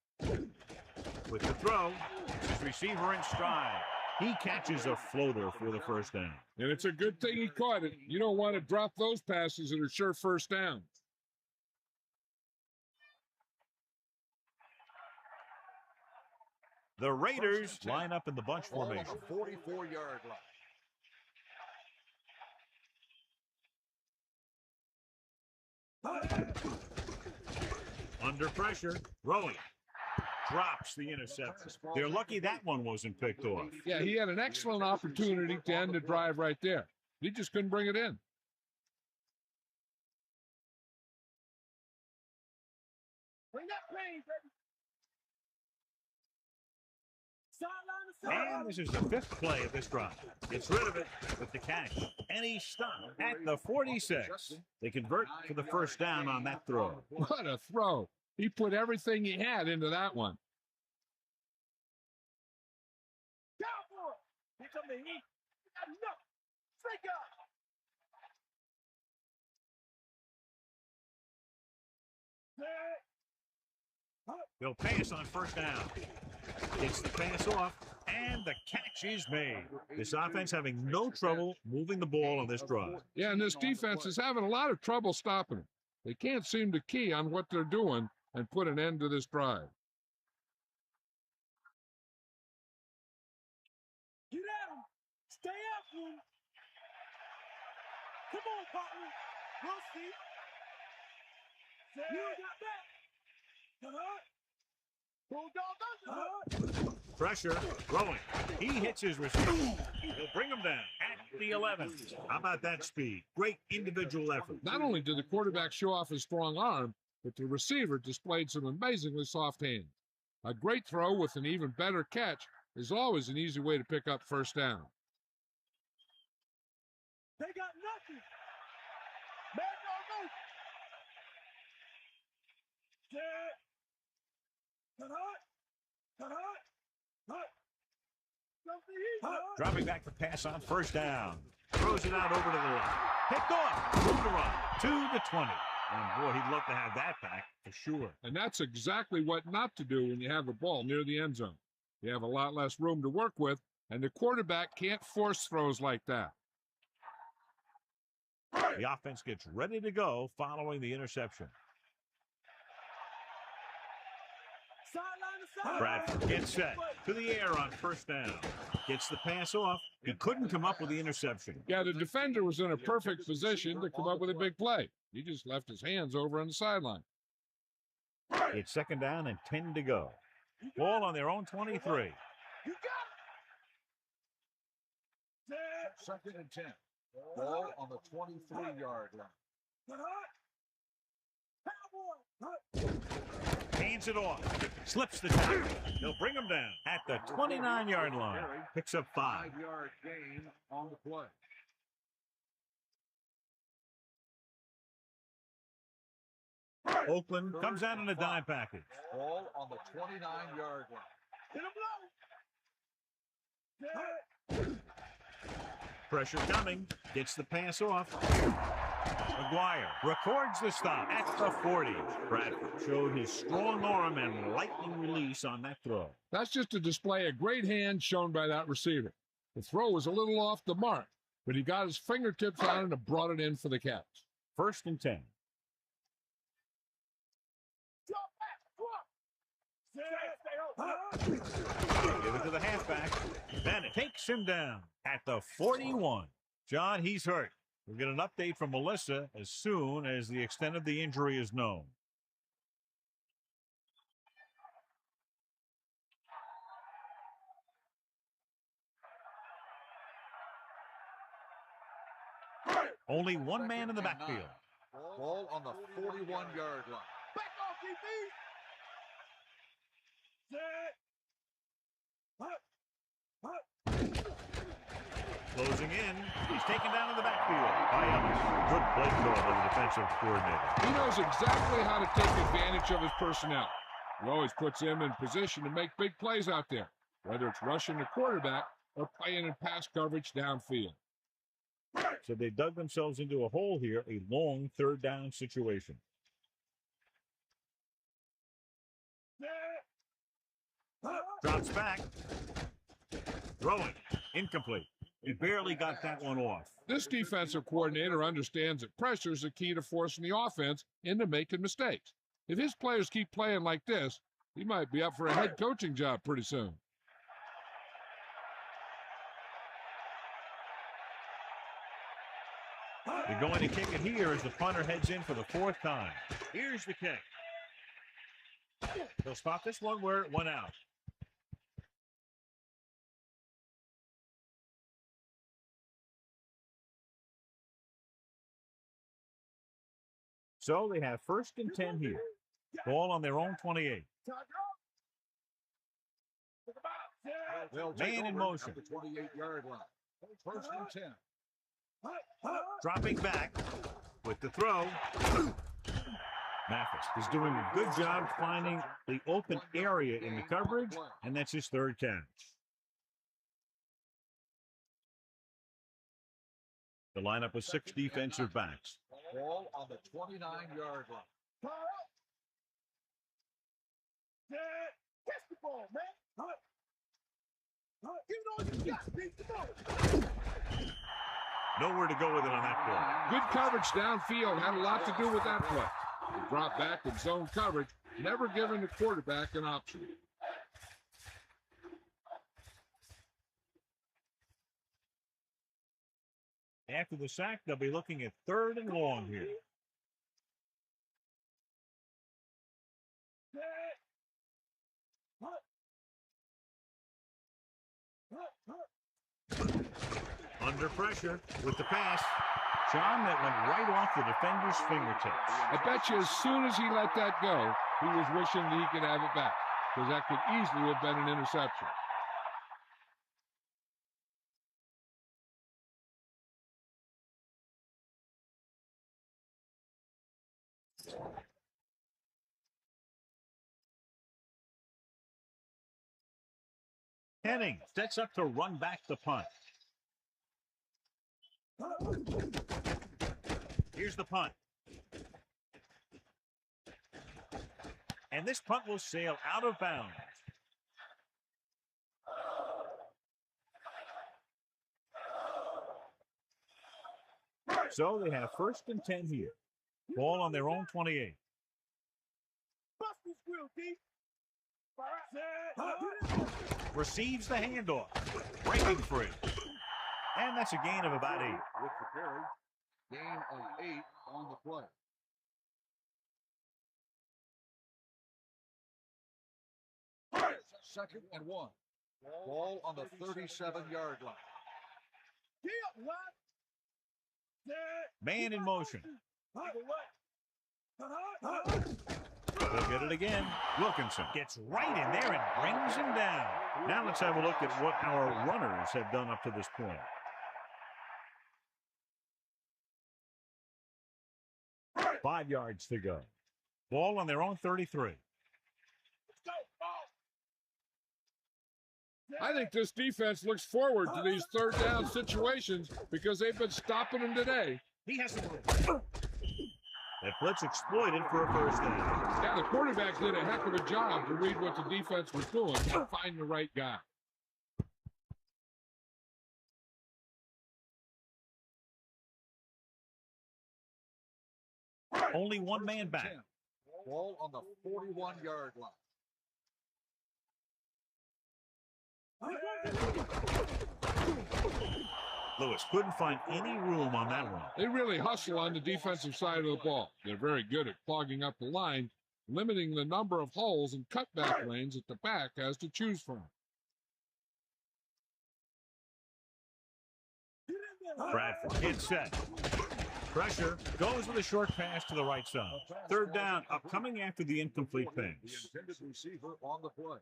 With the throw, his receiver in stride. He catches a floater for the first down. And it's a good thing he caught it. You don't want to drop those passes that are sure first down. The Raiders line up in the bunch formation. 44-yard line. Under pressure, throwing. Drops the interception. They're lucky that one wasn't picked off. Yeah, he had an excellent opportunity to end the drive right there. He just couldn't bring it in. Bring that plane, baby. And this is the 5th play of this drive. Gets rid of it with the catch. And he stopped at the 46. They convert for the first down on that throw. What a throw. He put everything he had into that one. Here come the heat. You got enough. Take up. They'll pass on first down. Gets the pass off, and the catch is made. This offense having no trouble moving the ball on this drive. Yeah, and this defense is having a lot of trouble stopping him. They can't seem to key on what they're doing and put an end to this drive. Get at him. Stay after him. Come on, partner. We'll see. You got that. Pressure, throwing. He hits his receiver. He'll bring him down at the 11. How about that speed? Great individual effort. Not only did the quarterback show off his strong arm, but the receiver displayed some amazingly soft hands. A great throw with an even better catch is always an easy way to pick up first down. They got nothing. Man, no. Dropping back to pass on first down. Throws it out over to the left. Picked off. Room to run. To the 20. And boy, he'd love to have that back for sure. And that's exactly what not to do when you have a ball near the end zone. You have a lot less room to work with, and the quarterback can't force throws like that. The offense gets ready to go following the interception. Bradford gets set to the air on first down. Gets the pass off. He couldn't come up with the interception. Yeah, the defender was in a perfect position to come up with a big play. He just left his hands over on the sideline. It's second down and 10 to go. Ball on their own 23. Second and 10. Ball on the 23-yard line. Hands it off. Slips the tackle. They'll bring him down at the 29-yard line. Picks up 5. 5-yard gain on the play. Oakland comes out in a dime package. Ball on the 29-yard line. Pressure coming. Gets the pass off. McGuire records the stop at the 40. Bradford showed his strong arm and lightning release on that throw. That's just a display of great hands shown by that receiver. The throw was a little off the mark, but he got his fingertips on it and brought it in for the catch. First and 10. Give it to the halfback. Bennett takes him down at the 41. John, he's hurt. We'll get an update from Melissa as soon as the extent of the injury is known. Only one man in the backfield. Ball on the 41-yard line. Back off, DB. Closing in. He's taken down in the backfield by Ellis. Good play call by the defensive coordinator. He knows exactly how to take advantage of his personnel. He always puts him in position to make big plays out there, whether it's rushing the quarterback or playing in pass coverage downfield. So they dug themselves into a hole here, a long third down situation. Drops back. Throwing. Incomplete. He barely got that one off. This defensive coordinator understands that pressure is the key to forcing the offense into making mistakes. If his players keep playing like this, he might be up for a head coaching job pretty soon. They're going to kick it here as the punter heads in for the 4th time. Here's the kick. They'll spot this one where it went out. So they have first and 10 here. Ball on their own 28. Man in motion. The 28-yard line. First and 10. Dropping back with the throw. Mathis is doing a good job finding the open area in the coverage, and that's his 3rd catch. The lineup with 6 defensive backs. Ball on the 29-yard line. Catch the ball, man. Give it all you got. Nowhere to go with it on that play. Good coverage downfield had a lot to do with that play. They dropped back in zone coverage, never giving the quarterback an option. After the sack, they'll be looking at 3rd and long here. Under pressure with the pass. John, that went right off the defender's fingertips. I bet you as soon as he let that go, he was wishing that he could have it back, because that could easily have been an interception. Henning sets up to run back the punt. Here's the punt. And this punt will sail out of bounds. So they have 1st and 10 here. Ball on their own 28. Receives the handoff. Breaking free. And that's a gain of about 8. With the carry, gain of 8 on the play. Second and 1. Ball on the 37-yard line. Man in motion. They'll get it again. Wilkinson gets right in there and brings him down. Now let's have a look at what our runners have done up to this point. Five yards to go. Ball on their own 33. I think this defense looks forward to these third down situations because they've been stopping them today. He has to move. That blitz exploited for a first down. Yeah, the quarterback did a heck of a job to read what the defense was doing and find the right guy. Only one man back. Ball on the 41-yard line. Lewis couldn't find any room on that one. They really hustle on the defensive side of the ball. They're very good at clogging up the line, limiting the number of holes and cutback lanes that the back has to choose from. Bradford gets set. Pressure goes with a short pass to the right side. Third down, upcoming after the incomplete pass. The intended receiver on the play.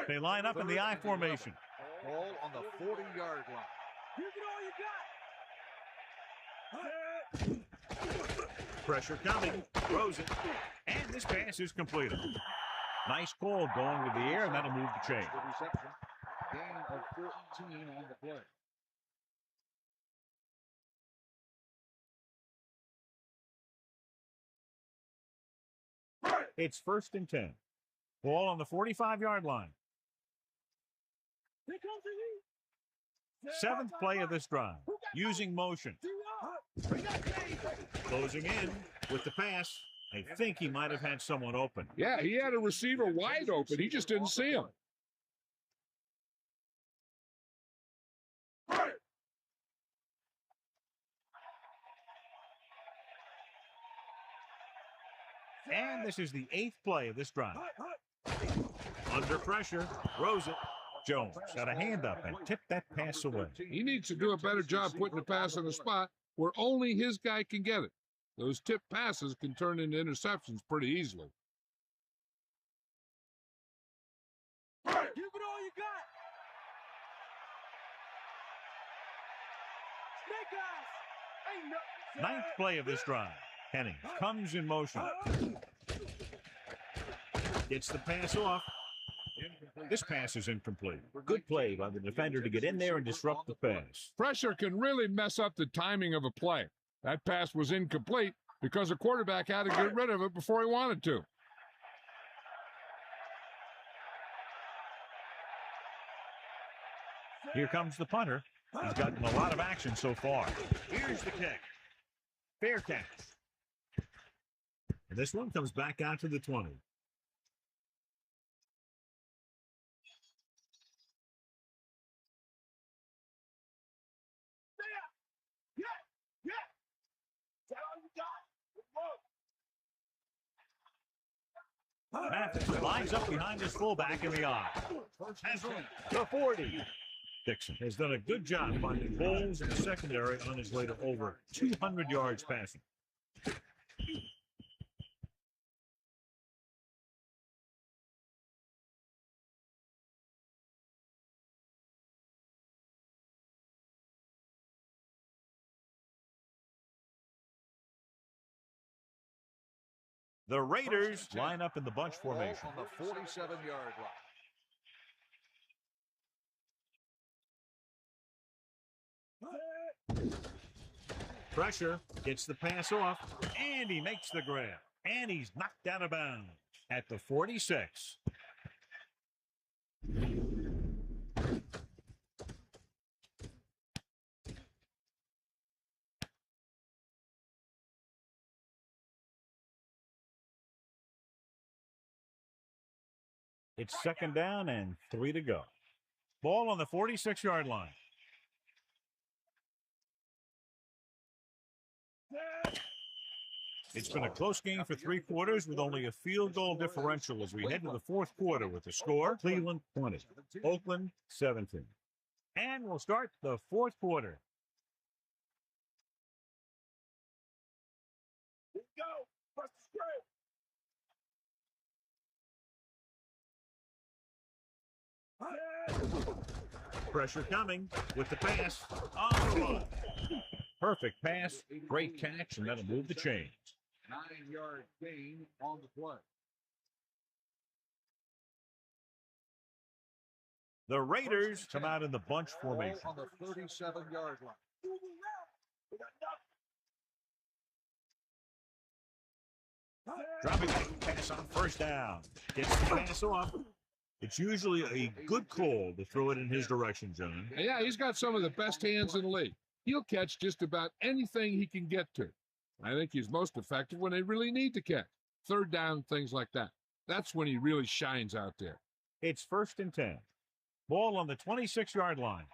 They line up in the I formation. Ball on the 40-yard line. Pressure coming. Throws it. And this pass is completed. Nice call going with the air, and that'll move the chain. The reception. Gain of 14 on the play. It's 1st and 10. Ball on the 45-yard line. 7th play of this drive. Using motion. Closing in with the pass. I think he might have had someone open. Yeah, he had a receiver wide open. He just didn't see him. And this is the 8th play of this drive. Under pressure, throws it. Jones got a hand up and tipped that pass away. He needs to do a better job putting the pass in a spot where only his guy can get it. Those tipped passes can turn into interceptions pretty easily. Give it all you got. Snake eyes. Ninth play of this drive. Henning comes in motion. Gets the pass off. This pass is incomplete. Good play by the defender to get in there and disrupt the pass. Pressure can really mess up the timing of a play. That pass was incomplete because the quarterback had to get rid of it before he wanted to. Here comes the punter. He's gotten a lot of action so far. Here's the kick. Fair catch. And this one comes back out to the 20. Mathis lines up behind his fullback in the eye. Has run the 40. Dixon has done a good job finding holes in the secondary on his way to over 200 yards passing. The Raiders line up in the bunch formation. On the 47-yard line. Pressure, gets the pass off, and he makes the grab. And he's knocked out of bounds at the 46. It's second down and 3 to go. Ball on the 46-yard line. It's been a close game for 3 quarters with only a field goal differential as we head to the 4th quarter with the score, Cleveland 20, Oakland 17. And we'll start the 4th quarter. Here we go. First straight. Pressure coming with the pass on the run. Perfect pass, great catch, and that'll move the chains. 9-yard gain on the play. The Raiders come out in the bunch formation. On the 37-yard line. Dropping back pass on first down. Gets the pass off. It's usually a good call to throw it in his direction, John. Yeah, he's got some of the best hands in the league. He'll catch just about anything he can get to. I think he's most effective when they really need to catch. Third down, things like that. That's when he really shines out there. It's 1st and 10. Ball on the 26-yard line.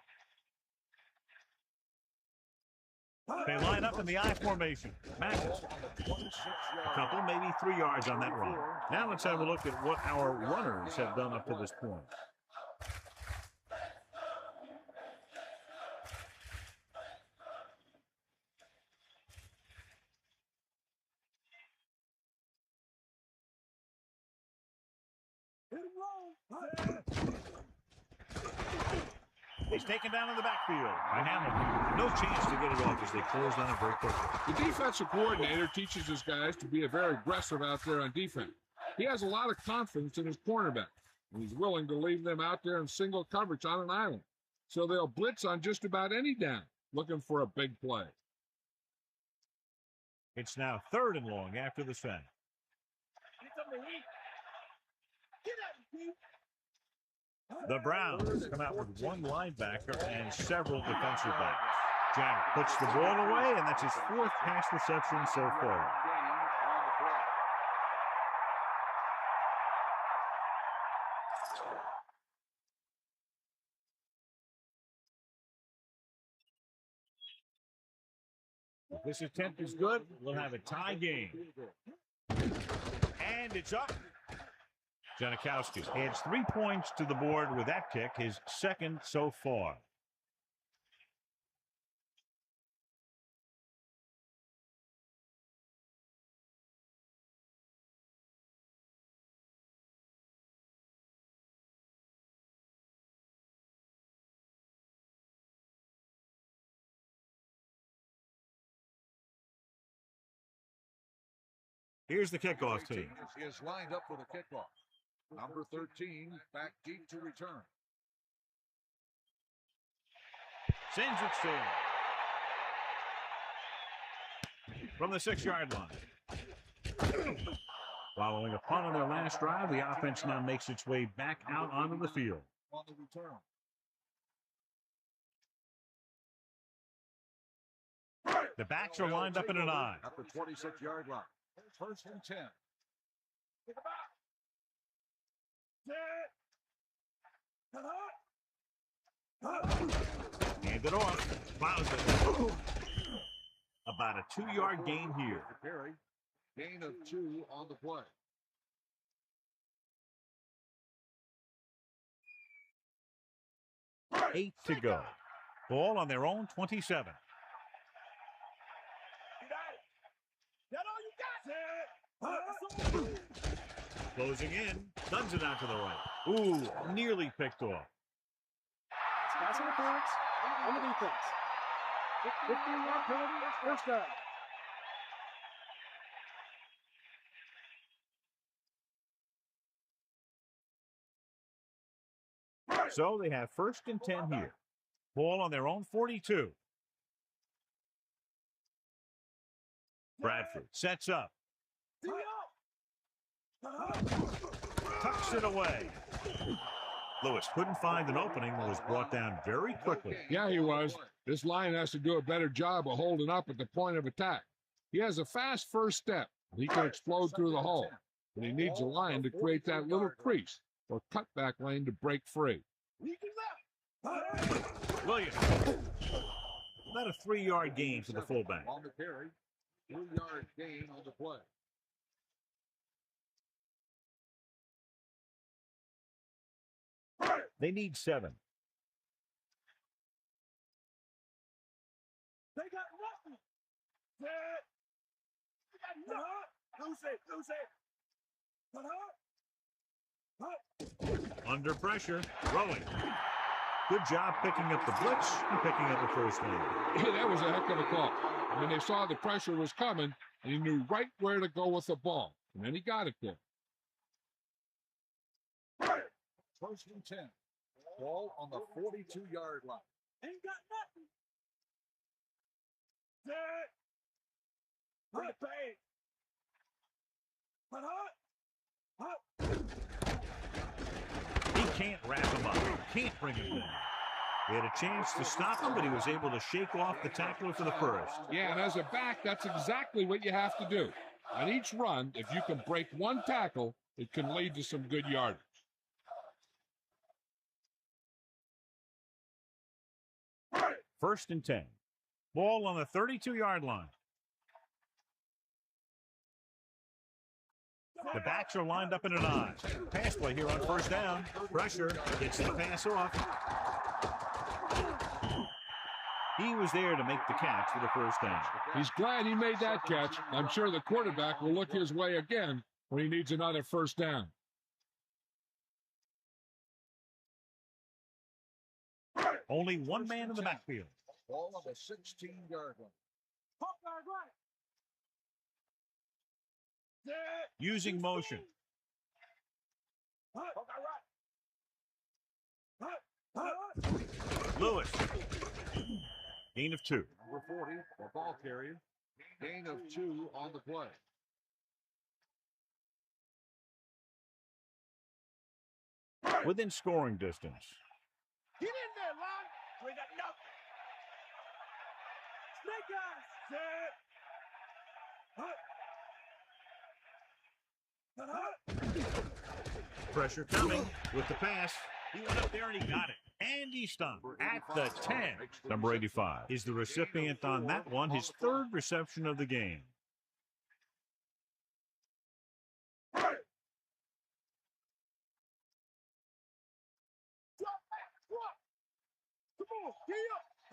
They line up in the I formation. Matches. A couple, maybe 3 yards on that run. Now let's have a look at what our runners have done up to this point. He's taken down in the backfield by Hamilton. No chance to get it off as they close on it very quickly. The defensive coordinator teaches his guys to be very aggressive out there on defense. He has a lot of confidence in his cornerback, and he's willing to leave them out there in single coverage on an island. So they'll blitz on just about any down, looking for a big play. It's now 3rd and long after the sack. The Browns come out with 1 linebacker and several defensive backs. Janet puts the ball away, and that's his 4th pass reception so far. If this attempt is good, we'll have a tie game. And it's up. Janikowski adds 3 points to the board with that kick, his 2nd so far. Here's the kickoff team. Is lined up for the kickoff. Number 13, back deep to return. Sends it straight. From the 6-yard line. Following a punt on their last drive, the offense now makes its way back out onto the field. On the return. The backs are lined up in an I. At the 26-yard line. 1st and 10. Hand it off. Plows it. About a 2-yard gain here. Perry, gain of 2 on the play. Eight to go. Ball on their own 27. Closing in, duns it out to the right. Ooh, nearly picked off. Pass interference on the defense. 15-yard penalty, 1st down. So they have 1st and 10 here. Ball on their own 42. Bradford sets up. Tucks it away. Lewis couldn't find an opening and was brought down very quickly. Yeah, he was. This line has to do a better job of holding up at the point of attack. He has a fast first step. He can explode through the hole, but he needs a line to create that little crease or cutback lane to break free. Williams. About a 3-yard gain for the fullback. On the carry, 3-yard gain on the play. They need 7. They got nothing. They got lose it. Under pressure, throwing. Good job picking up the blitz and picking up the first down. Yeah, that was a heck of a call. I mean, they saw the pressure was coming, and he knew right where to go with the ball. And then he got it there. 1st and 10. Ball on the 42-yard line. Ain't got nothing. Bring it back. He can't wrap him up. Can't bring him down. He had a chance to stop him, but he was able to shake off the tackler for the first. Yeah, and as a back, that's exactly what you have to do. On each run, if you can break one tackle, it can lead to some good yardage. 1st and 10. Ball on the 32-yard line. The backs are lined up in an I. Pass play here on 1st down. Pressure gets the pass off. He was there to make the catch for the 1st down. He's glad he made that catch. I'm sure the quarterback will look his way again when he needs another 1st down. Only one man in the backfield. Ball on the 16-yard line. Using motion. Lewis. Gain of 2. Number 40, the ball carrier. Gain of 2 on the play. Within scoring distance. Get in there, Lon. We got nothing. Snake eyes. Pressure coming with the pass. He went up there and he got it. And he stopped at the 10. Number 85 is the recipient on that one, his 3rd reception of the game.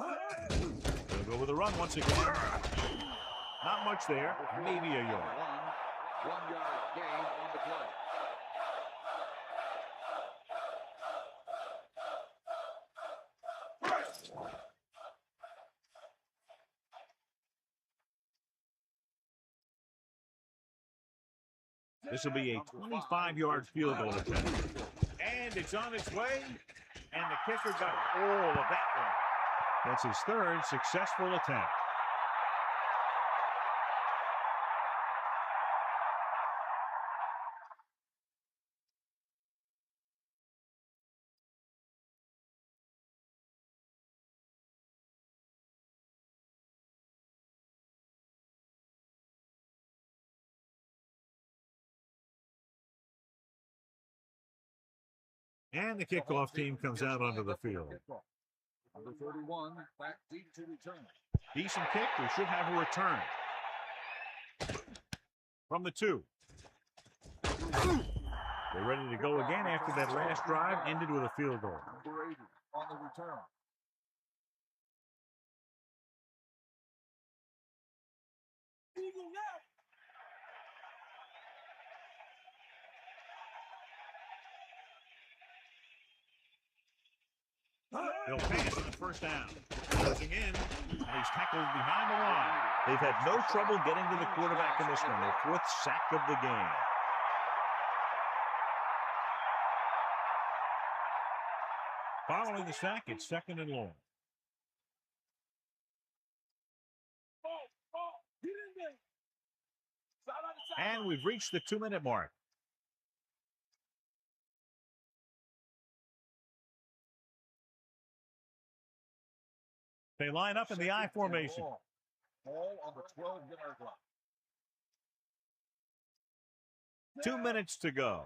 They'll go with a run once again. Not much there, maybe a yard. 1-yard gain on the play. This will be a 25-yard field goal attempt. And it's on its way. And the kicker got all of that one. That's his 3rd successful attempt. And the kickoff team comes out onto the field. Number 31, back deep to return. Decent kick. We should have a return. From the 2. They're ready to go again after that last drive ended with a field goal. Number 80 on the return. They'll pass on the 1st down. Closing in, and he's tackled behind the line. They've had no trouble getting to the quarterback in this one. Their 4th sack of the game. Following the sack, it's 2nd and long. And we've reached the 2-minute mark. They line up in the I formation. Ball on the 12-yard line. 2 minutes to go.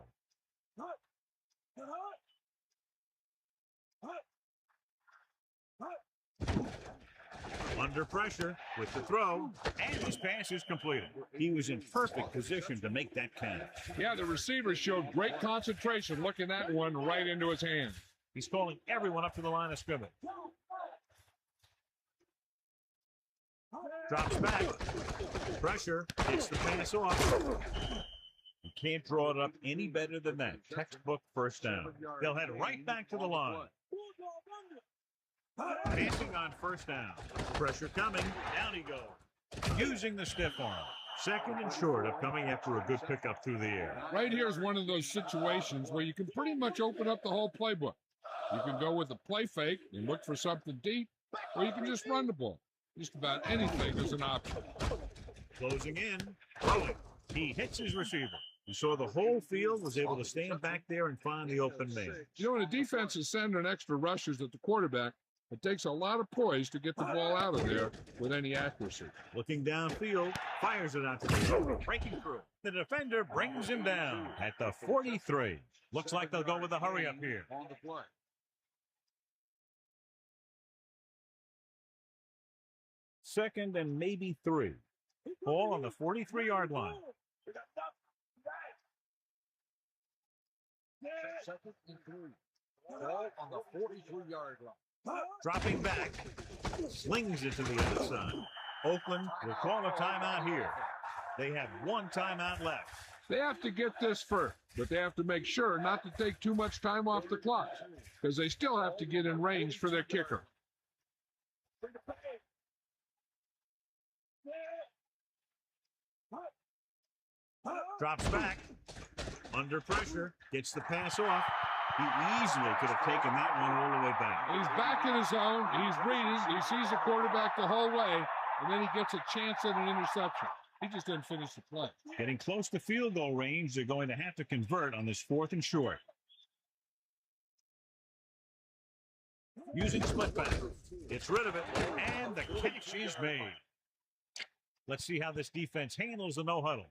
Under pressure with the throw, and his pass is completed. He was in perfect position to make that count. Yeah, the receiver showed great concentration looking that one right into his hand. He's calling everyone up to the line of scrimmage. Drops back. Pressure. Gets the pass off. You can't draw it up any better than that. Textbook first down. They'll head right back to the line. Passing on first down. Pressure coming. Down he goes. Using the stiff arm. 2nd and short of coming after a good pickup through the air. Right here is one of those situations where you can pretty much open up the whole playbook. You can go with a play fake and look for something deep, or you can just run the ball. Just about anything is an option. Closing in. Throwing. He hits his receiver. You saw the whole field was able to stand back there and find the open man. You know, when a defense is sending extra rushers at the quarterback, it takes a lot of poise to get the ball out of there with any accuracy. Looking downfield, fires it out to the field, breaking through. The defender brings him down at the 43. Looks like they'll go with a hurry up here. On the play. Second and maybe 3. Ball on the 43-yard line. 2nd and 3. Ball on the 43-yard line. Dropping back. Slings it to the other side. Oakland will call a timeout here. They have 1 timeout left. They have to get this first, but they have to make sure not to take too much time off the clock, because they still have to get in range for their kicker. Drops back. Under pressure. Gets the pass off. He easily could have taken that one all the way back. He's back in his zone. He's reading. He sees the quarterback the whole way, and then he gets a chance at an interception. He just didn't finish the play. Getting close to field goal range, they're going to have to convert on this 4th and short. Using split back. Gets rid of it, and the catch is made. Let's see how this defense handles the no-huddle.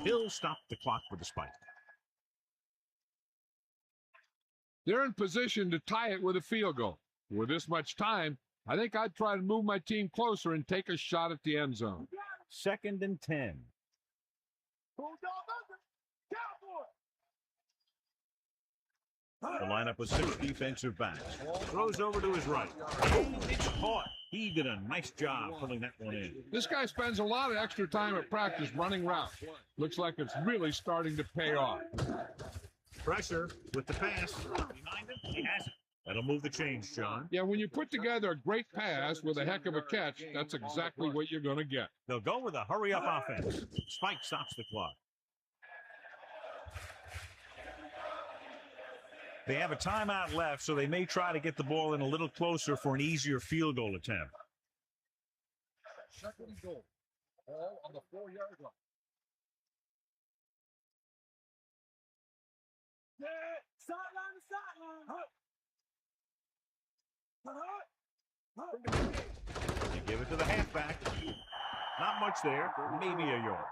He'll stop the clock with a spike. They're in position to tie it with a field goal. With this much time, I think I'd try to move my team closer and take a shot at the end zone. 2nd and 10. The lineup with 6 defensive backs. Throws over to his right. It's caught. He did a nice job pulling that one in. This guy spends a lot of extra time at practice running routes. Looks like it's really starting to pay off. Pressure with the pass. Behind him, he has it. That'll move the chains, John. Yeah, when you put together a great pass with a heck of a catch, that's exactly what you're going to get. They'll go with a hurry-up offense. Spike stops the clock. They have a timeout left, so they may try to get the ball in a little closer for an easier field goal attempt. 2nd and goal. Ball on the 4-yard line. They give it to the halfback. Not much there, maybe a yard.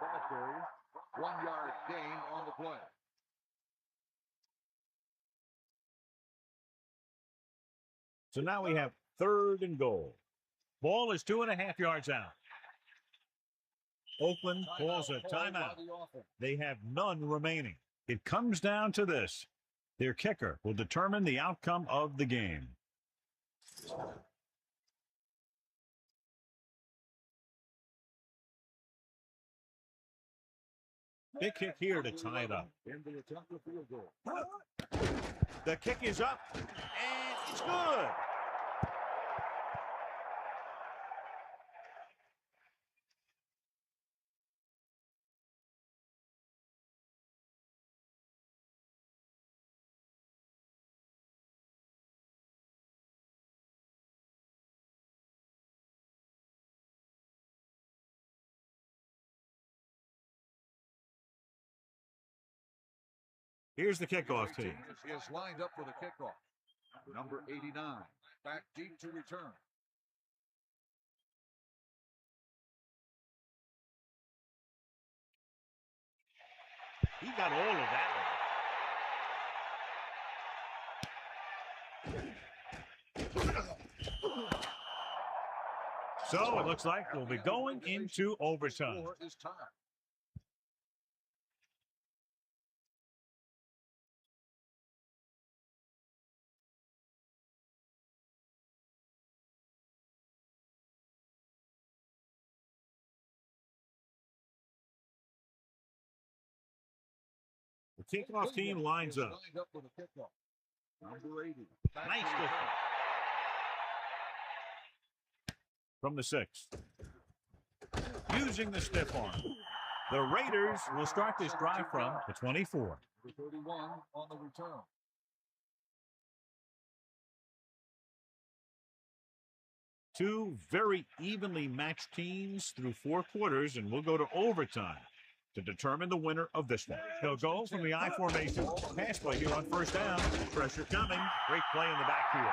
1-yard gain on the play. So now we have 3rd and goal. Ball is 2.5 yards out. Oakland calls a timeout. They have none remaining. It comes down to this. Their kicker will determine the outcome of the game. Big kick here to tie it up. The kick is up, and it's good. Here's the kickoff team. Is lined up for the kickoff. Number 89, back deep to return. He got all of that. So it looks like we'll be going into overtime. The kickoff team lines up. Number 80. Nice defense. From the 6. Using the stiff arm. The Raiders will start this drive from the 24. Number 31 on the return. Two very evenly matched teams through 4 quarters, and we'll go to overtime to determine the winner of this one. He'll go from the I formation. Pass play here on first down. Pressure coming. Great play in the backfield.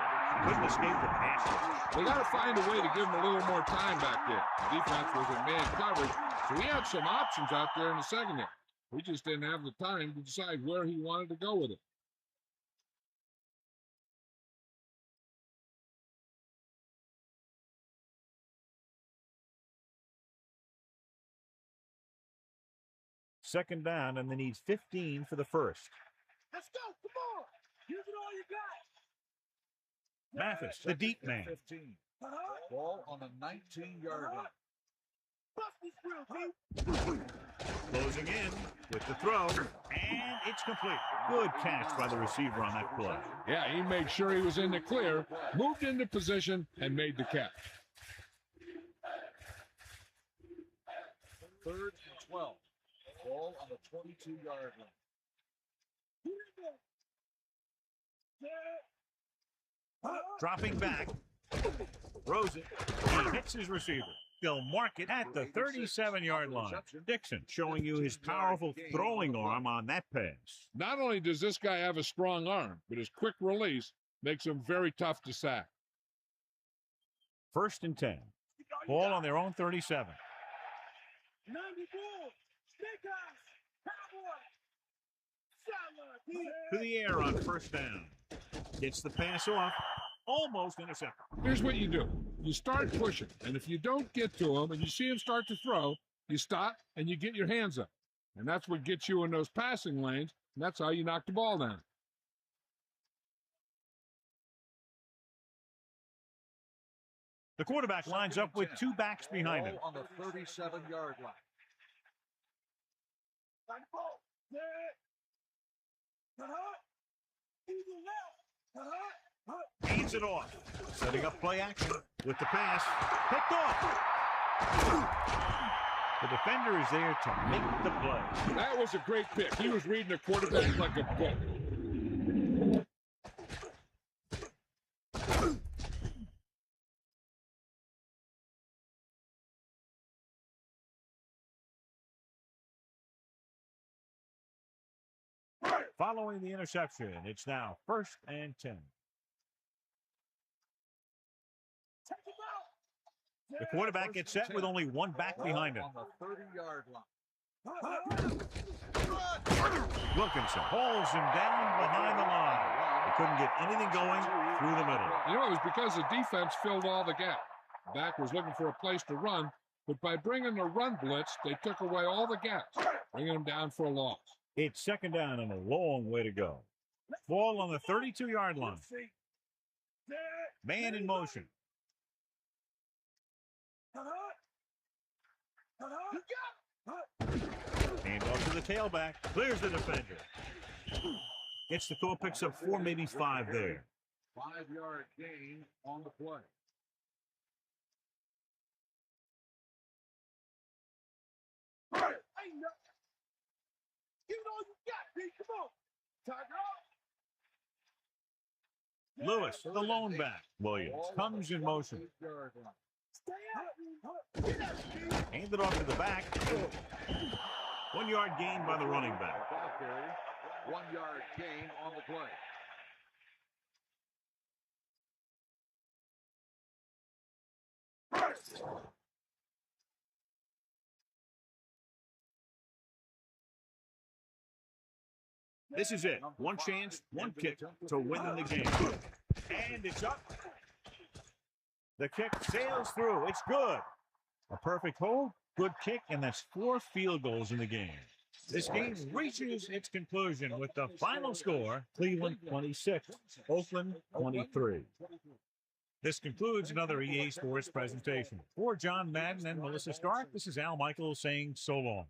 Couldn't escape the pass. They got to find a way to give him a little more time back there. The defense was in man coverage, so he had some options out there in the secondary. We just didn't have the time to decide where he wanted to go with it. Second down, and they need 15 for the first. Let's go. Come on. Use it all you got. Mathis, the deep man. 15. Ball on the 19-yard line. Closing in with the throw, and it's complete. Good catch by the receiver on that play. Yeah, he made sure he was in the clear, moved into position, and made the catch. 3rd and 12. Ball on the 22-yard line. Dropping back. Throws it. He hits his receiver. They'll mark it at the 37-yard line. Dixon showing you his powerful throwing arm on that pass. Not only does this guy have a strong arm, but his quick release makes him very tough to sack. 1st and 10. Ball on their own 37. To the air on first down. Gets the pass off. Almost intercepted. Here's what you do. You start pushing, and if you don't get to him and you see him start to throw, you stop and you get your hands up. And that's what gets you in those passing lanes, and that's how you knock the ball down. The quarterback lines up with 2 backs behind him. On the 37-yard line. Hands it off. Setting up play action with the pass. Picked off. The defender is there to make the play. That was a great pick. He was reading the quarterback like a book. Following the interception, it's now 1st and 10. The quarterback gets set with only 1 back behind him. On the 30-yard line. Wilkinson hauls him down behind the line. They couldn't get anything going through the middle. You know, it was because the defense filled all the gap. The back was looking for a place to run, but by bringing the run blitz, they took away all the gaps, bringing them down for a loss. It's 2nd down and a long way to go. Ball on the 32-yard line. Man in motion. Hand off to the tailback. Clears the defender. Gets the throw, picks up 4, maybe 5 there. 5-yard gain on the play. Lewis, the lone back. Williams comes in motion. Handed off to the back. 1 yard gain by the running back. 1-yard gain on the play. This is it. One chance, one kick to win in the game. And it's up. The kick sails through. It's good. A perfect hold, good kick, and that's 4 field goals in the game. This game reaches its conclusion with the final score, Cleveland 26, Oakland 23. This concludes another EA Sports presentation. For John Madden and Melissa Stark, this is Al Michaels saying so long.